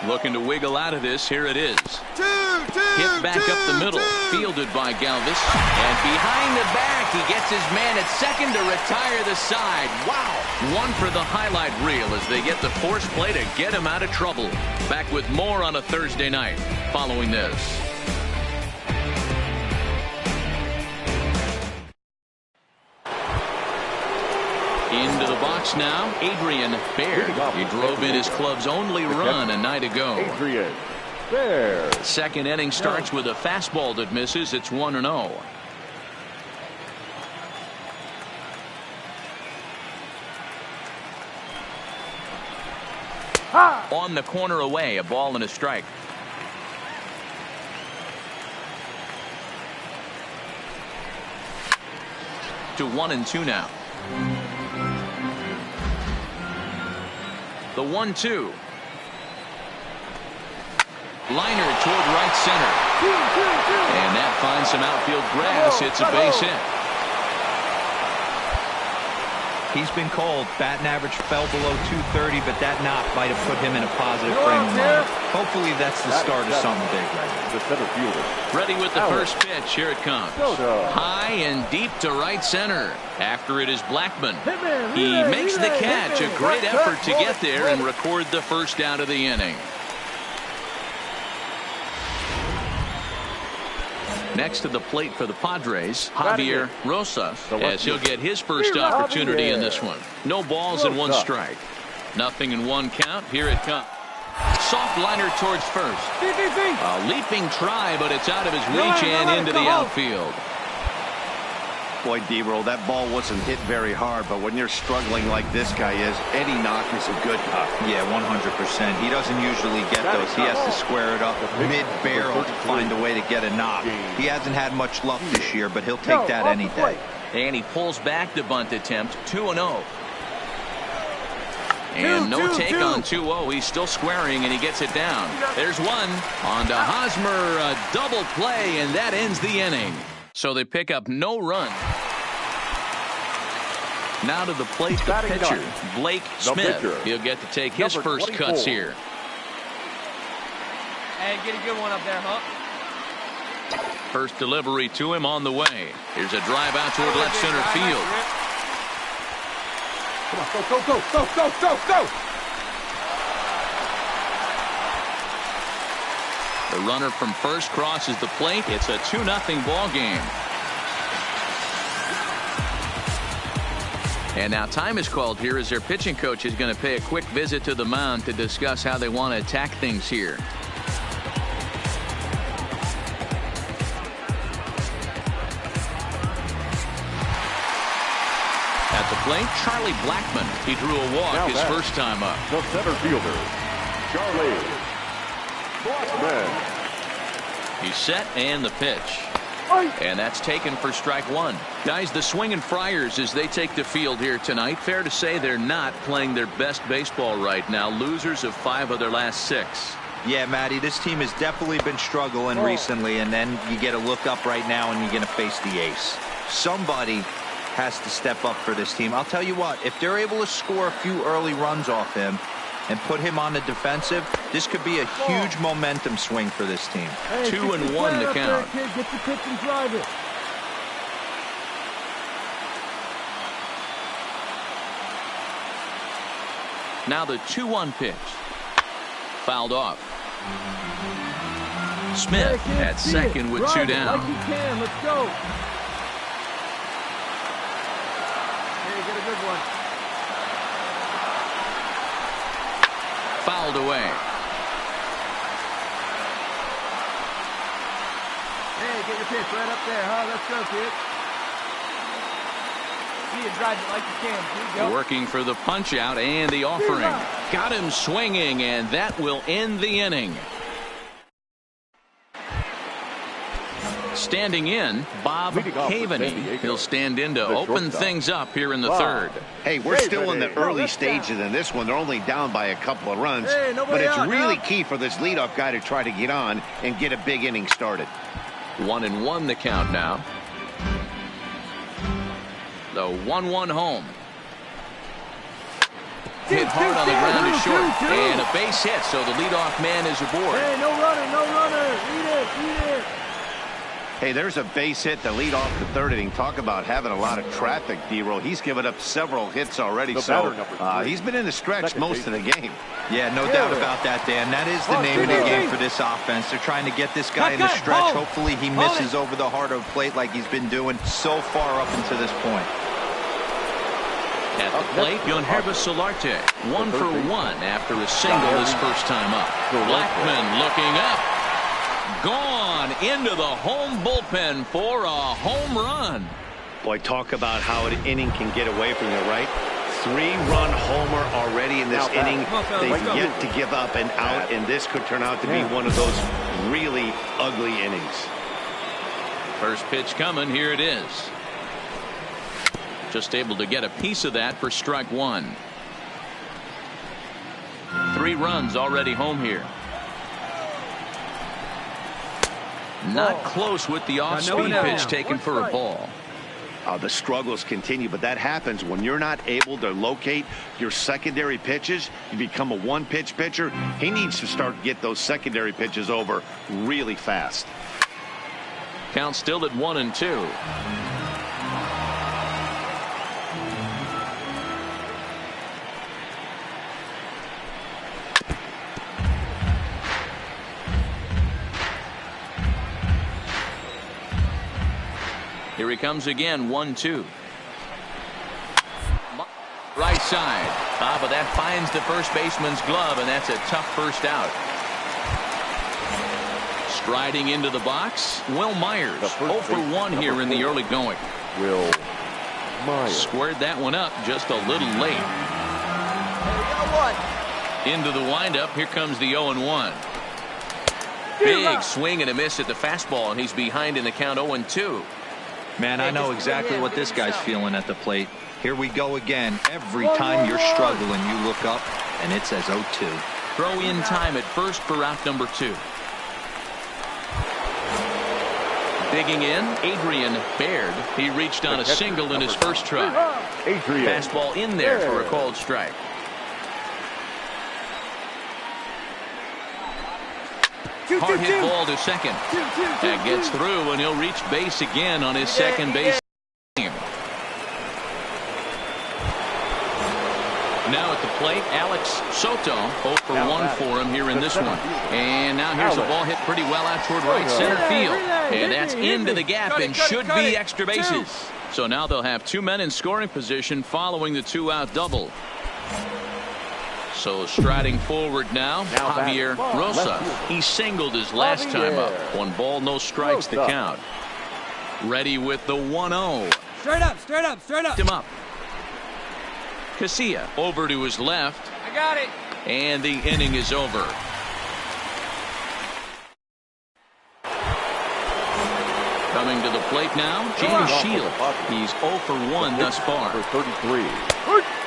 A: Looking to wiggle out of this. Here it is. Hit back up the middle. Fielded by Galvis. And behind the back, he gets his man at second to retire the side. Wow. One for the highlight reel as they get the force play to get him out of trouble. Back with more on a Thursday night following this. Into the box now, Adrian Baird. He drove in his club's only run a night ago.
E: Adrian Baird.
A: Second inning starts with a fastball that misses. It's 1-0. On the corner away, a ball and a strike. To 1-2 now. The 1-2. Liner toward right center. And that finds some outfield grass. It's a base hit.
D: He's been called. Batting average fell below 230, but that knock might have put him in a positive frame of mind. Hopefully that's the start of something big right now.
E: The center fielder.
A: Ready with the first pitch. Here it comes. High and deep to right center. After it is Blackmon. He makes the catch. A great effort to get there and record the first out of the inning. Next to the plate for the Padres, Javier Rosas, as he'll get his first opportunity in this one. No balls and one strike. Nothing in one count. Here it comes. Soft liner towards first. A leaping try, but it's out of his reach and into the outfield.
B: Boy, D-roll, that ball wasn't hit very hard, but when you're struggling like this guy is, any knock is a good knock.
D: Yeah, 100%. He doesn't usually get those. He has to square it up mid-barrel to find a way to get a knock. He hasn't had much luck this year, but he'll take that any day.
A: And he pulls back the bunt attempt. 2-0. And no take on 2-0. He's still squaring, and he gets it down. There's one. On to Hosmer, a double play, and that ends the inning. So they pick up no run. Now to the plate, the pitcher, Blake Smith. He'll get to take his first cuts here.
F: Hey, get a good one up there, Hump.
A: First delivery to him on the way. Here's a drive out toward left center field.
C: Come on, go.
A: The runner from first crosses the plate. It's a 2-0 ball game. And now time is called here as their pitching coach is going to pay a quick visit to the mound to discuss how they want to attack things here. At the plate, Charlie Blackmon. He drew a walk his first time up.
E: The center fielder, Charlie Blackmon.
A: He's set and the pitch. And that's taken for strike one. Guys, the Swinging Friars, as they take the field here tonight, fair to say they're not playing their best baseball right now. Losers of 5 of their last 6.
D: Yeah, Matty, this team has definitely been struggling recently, and then you get a look up right now and you're going to face the ace. Somebody has to step up for this team. I'll tell you what, if they're able to score a few early runs off him and put him on the defensive, this could be a huge momentum swing for this team.
C: Hey,
A: 2-1 the count.
C: Get the pitch and drive it.
A: Now the 2-1 pitch. Fouled off. Smith at second with 2 down.
C: Like you can. Let's go. Hey, get a good one.
A: Fouled away.
C: Hey, get your pitch right up there, huh? Let's go, kid. See you drive it like you can. Here you go.
A: Working for the punch out and the offering. Got him swinging, and that will end the inning. Standing in, Bob Caveney. He'll stand in to open things up here in the third.
B: Hey, we're still in the early stages in this one. They're only down by a couple of runs. But it's really key for this leadoff guy to try to get on and get a big inning started.
A: 1-1 the count now. The 1-1 home. Hit hard on the ground to short. And a base hit, so the leadoff man is aboard.
C: Hey, no runner, no runner. Eat it.
B: Hey, there's a base hit to lead off the third inning. Talk about having a lot of traffic, D-Roll. He's given up several hits already, so he's been in the stretch most of the game.
D: Yeah, no doubt about that, Dan. That is the name of the game for this offense. They're trying to get this guy in the stretch. Hopefully he misses over the heart of the plate like he's been doing so far up until this point.
A: At the plate, Yangervis Solarte, 1 for 1 after a single his first time up. Blackmon looking up. Gone into the home bullpen for a home run.
B: Boy, talk about how an inning can get away from you, right? 3-run homer already in this inning. They've yet to give up an out, and this could turn out to be one of those really ugly innings.
A: First pitch coming. Here it is. Just able to get a piece of that for strike one. 3 runs already home here. Not close with the off-speed pitch taken for a ball.
B: The struggles continue, but that happens when you're not able to locate your secondary pitches. You become a one-pitch pitcher. He needs to start to get those secondary pitches over really fast.
A: Count still at 1-2. Here he comes again, 1-2. Right side. But that finds the first baseman's glove, and that's a tough first out. Striding into the box, Wil Myers. 0 for 1 here in the early going.
E: Wil Myers.
A: Squared that one up just a little late. Into the windup. Here comes the 0-1. Big swing and a miss at the fastball, and he's behind in the count 0-2.
D: Man, I know exactly what this guy's feeling at the plate. Here we go again. Every time you're struggling, you look up, and it says 0-2.
A: Throw in time at first for out number 2. Digging in, Adrian Baird. He reached on a single in his first try. Fastball in there for a called strike. Hard hit ball to second. That gets through, and he'll reach base again on his second base team. Now at the plate, Alex Soto. 0 for 1 for him here in this one. And now here's a ball hit pretty well out toward right center field. And that's into the gap and should be extra bases. So now they'll have 2 men in scoring position following the 2-out double. So striding forward now, Javier Rosas. He singled his last time up. 1 ball, no strikes to count. Ready with the 1-0.
F: Straight up.
A: Him up. Casilla over to his left.
F: I got it.
A: And the inning is over. Coming to the plate now, James Shields. He's 0 for 1 thus far.
E: 33.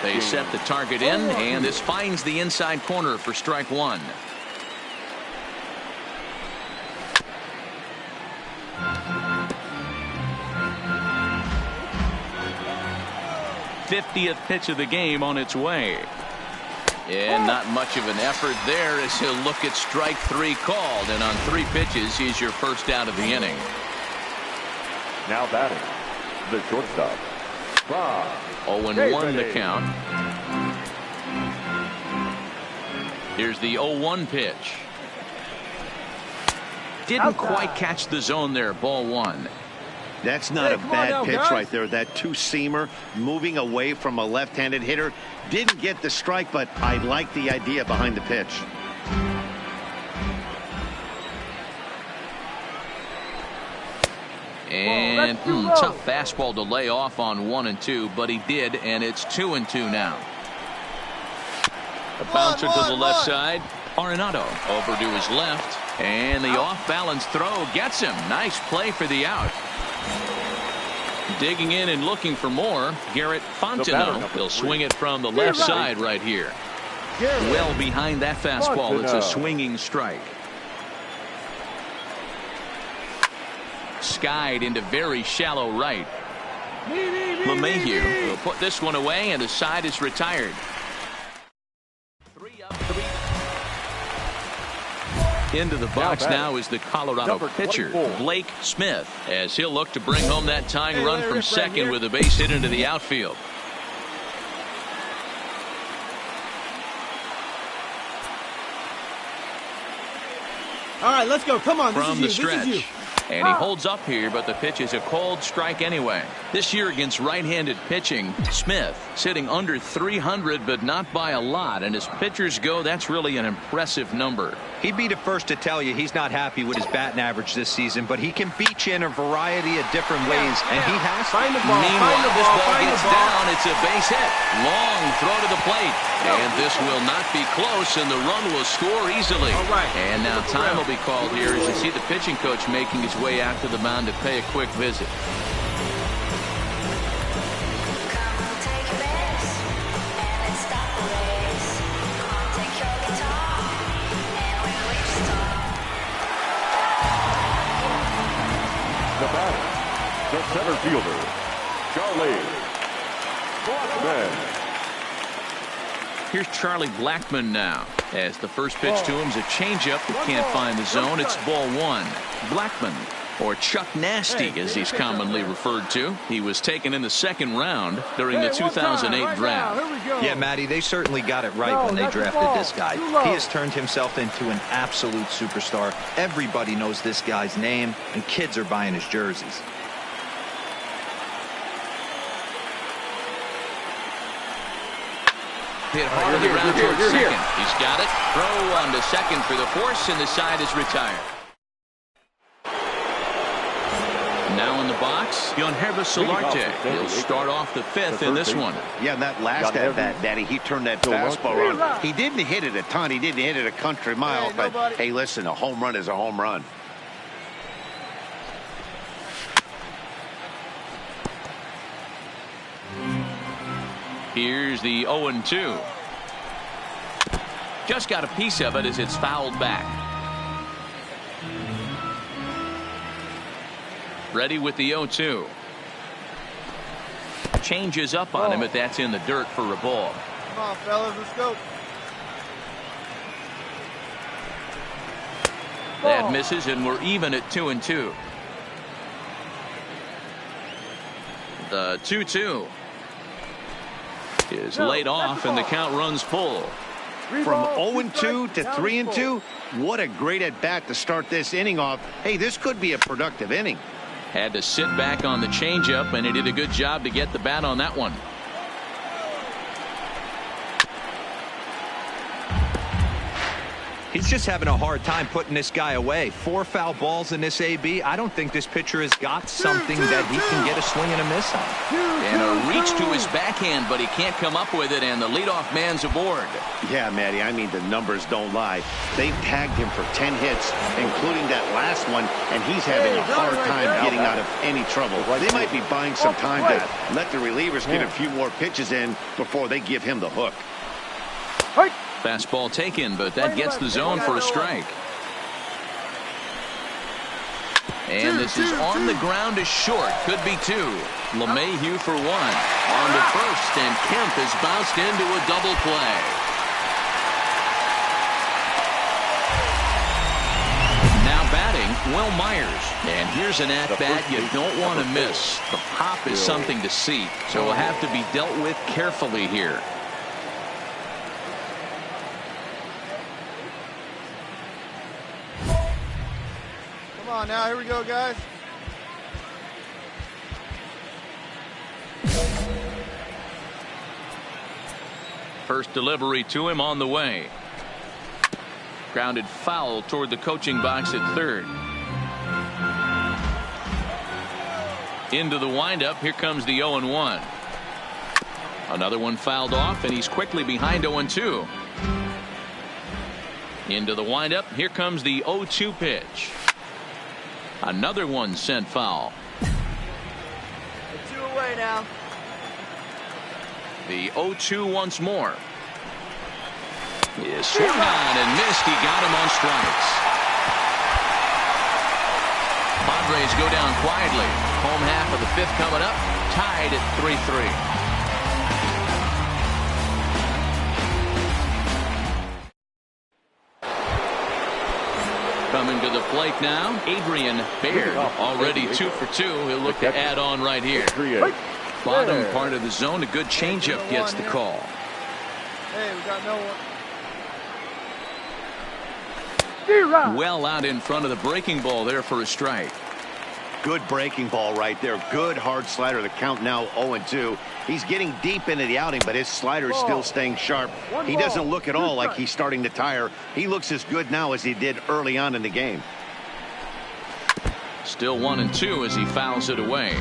A: They set the target in, and this finds the inside corner for strike 1. '50th pitch of the game on its way. And not much of an effort there as he'll look at strike 3 called, and on 3 pitches he's your first out of the inning.
E: Now batting, the shortstop, Bob
A: 0-1 the count. Here's the 0-1 pitch. Didn't quite catch the zone there. Ball 1.
B: That's not a bad pitch right there. That 2-seamer moving away from a left-handed hitter. Didn't get the strike, but I like the idea behind the pitch.
A: And tough fastball to lay off on 1-2, but he did, and it's 2-2 now. A bouncer to the left side. Arenado over to his left, and the off-balance throw gets him. Nice play for the out. Digging in and looking for more, Garrett Fontenot. He'll swing it from the left side right here. Well behind that fastball. It's a swinging strike. Skied into very shallow right. LeMahieu will put this one away, and the side is retired. Into the box now is the Colorado pitcher, Blake Smith, as he'll look to bring home that tying run from second with a base hit into the outfield.
C: All right, let's go. Come on,
A: from the
C: this is you.
A: stretch. And he holds up here, but the pitch is a cold strike anyway. This year against right-handed pitching, Smith sitting under 300, but not by a lot. And as pitchers go, that's really an impressive number.
D: He'd be the first to tell you he's not happy with his batting average this season, but he can beat you in a variety of different ways, and he has to.
A: Meanwhile, this ball gets down. It's a base hit. Long throw to the plate. And this will not be close, and the run will score easily. And now time will be called here as you see the pitching coach making his way out to the mound to pay a quick visit.
E: The batter, the center fielder, Charlie Blackmon.
A: Here's Charlie Blackmon now, as the first pitch to him is a changeup that can't find the zone. It's ball one. Blackmon, or Chuck Nasty as he's commonly referred to. He was taken in the second round during the 2008 draft.
D: Yeah, Matty, they certainly got it right when they drafted this guy. He has turned himself into an absolute superstar. Everybody knows this guy's name, and kids are buying his jerseys.
A: Hit hard on the ground towards second. He's got it. Throw on to second for the force, and the side is retired. Now in the box, Yangervis Solarte. He'll start off the fifth in this one.
B: Yeah, that last at bat, Daddy, he turned that fastball on. He didn't hit it a ton. He didn't hit it a country mile. But, hey, listen, a home run is a home run.
A: Here's the 0-2. Just got a piece of it as it's fouled back. Ready with the 0-2. Changes up on him, but that's in the dirt for a ball.
C: Come on, fellas, let's go.
A: That misses, and we're even at 2-2. The 2-2 is laid off, and the count runs full.
B: From 0-2 to 3-2, what a great at bat to start this inning off. Hey, this could be a productive inning.
A: Had to sit back on the changeup, and he did a good job to get the bat on that one.
D: He's just having a hard time putting this guy away. 4 foul balls in this AB. I don't think this pitcher has got something that he can get a swing and a miss on.
A: And a reach to his backhand, but he can't come up with it, and the leadoff man's aboard.
B: Yeah, Matty, I mean, the numbers don't lie. They've tagged him for 10 hits, including that last one, and he's having a hard time getting out of any trouble. They might be buying some time to let the relievers get a few more pitches in before they give him the hook.
A: Fastball taken, but that gets the zone for a strike. And this is on the ground is short. Could be 2. LeMahieu for 1. On to first, and Kemp is bounced into a double play. Now batting, Will Myers. And here's an at-bat you don't want to miss. The pop is something to see, so will have to be dealt with carefully here.
C: Come on now, here we go, guys.
A: First delivery to him on the way. Grounded foul toward the coaching box at third. Into the windup. Here comes the 0-1. Another one fouled off, and he's quickly behind 0-2. Into the windup. Here comes the 0-2 pitch. Another one sent foul.
C: 2 away now.
A: The 0-2 once more. Is swung on and missed. He got him on strikes. Padres go down quietly. Home half of the 5th coming up. Tied at 3-3. Coming to the plate now, Adrian Baird, already 2 for 2. He'll look to add on right here. Bottom part of the zone, a good changeup gets the call.
C: Hey, we got no one.
A: Well out in front of the breaking ball there for a strike.
B: Good breaking ball right there. Good hard slider. The count now 0-2. He's getting deep into the outing, but his slider is still staying sharp. He doesn't look at all like he's starting to tire. He looks as good now as he did early on in the game.
A: Still 1-2 as he fouls it away.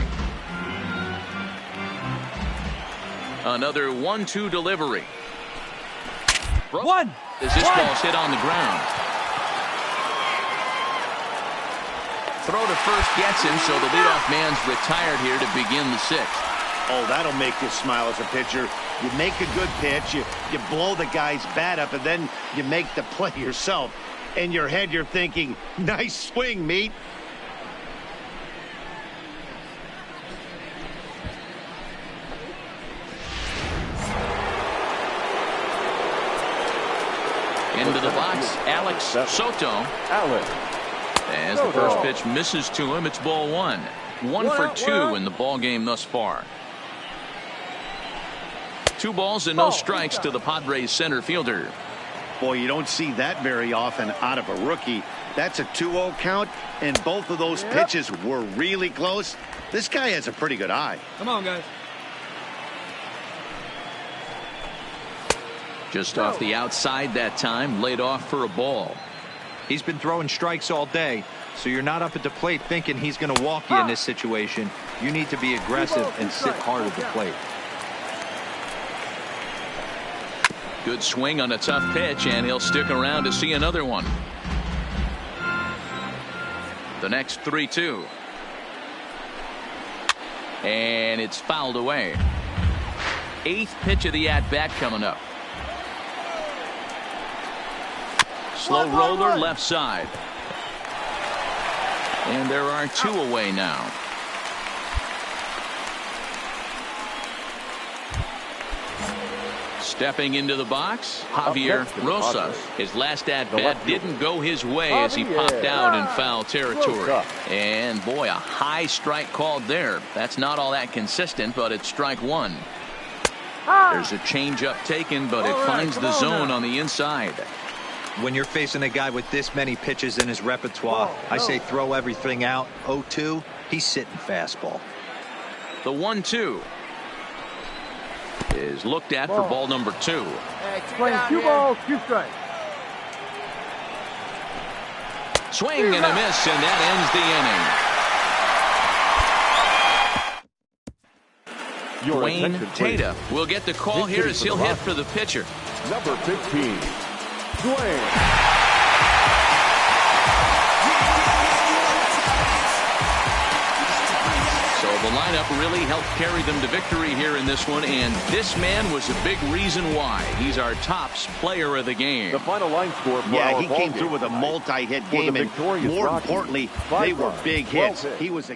A: Another 1-2 delivery. As this ball's hit on the ground. Throw to first gets him, so the leadoff man's retired here to begin the 6th.
B: Oh, that'll make you smile as a pitcher. You make a good pitch, you blow the guy's bat up, and then you make the play yourself. In your head, you're thinking, nice swing, meat.
A: Into the box, Alex Soto. As the first pitch misses to him, it's ball 1. 1 for 2 in the ball game thus far. 2 balls and no strikes to the Padres center fielder.
B: Boy, you don't see that very often out of a rookie. That's a 2-0 count, and both of those pitches were really close. This guy has a pretty good eye.
F: Come on, guys.
A: Just off the outside that time, laid off for a ball.
D: He's been throwing strikes all day, so you're not up at the plate thinking he's going to walk you in this situation. You need to be aggressive and sit hard at the plate.
A: Good swing on a tough pitch, and he'll stick around to see another one. The next 3-2. And it's fouled away. 8th pitch of the at-bat coming up. Slow roller left side. And there are 2 away now. Stepping into the box, Javier Rosas. His last at-bat didn't go his way as he popped out in foul territory. And boy, a high strike called there. That's not all that consistent, but it's strike 1. There's a changeup taken, but it finds the zone on the inside.
D: When you're facing a guy with this many pitches in his repertoire, I say throw everything out. 0-2, he's sitting fastball.
A: The 1-2 is looked at for ball number 2.
C: Playing 2 balls, 2 strikes.
A: Swing and a miss, and that ends the inning. Wayne Tata will get the call here as he'll hit for the pitcher.
E: Number 15. Dwayne.
A: So the lineup really helped carry them to victory here in this one, and this man was a big reason why. He's our tops player of the game.
E: The final line score for
B: he came through with a multi-hit game, and more importantly, they were big hits. He was a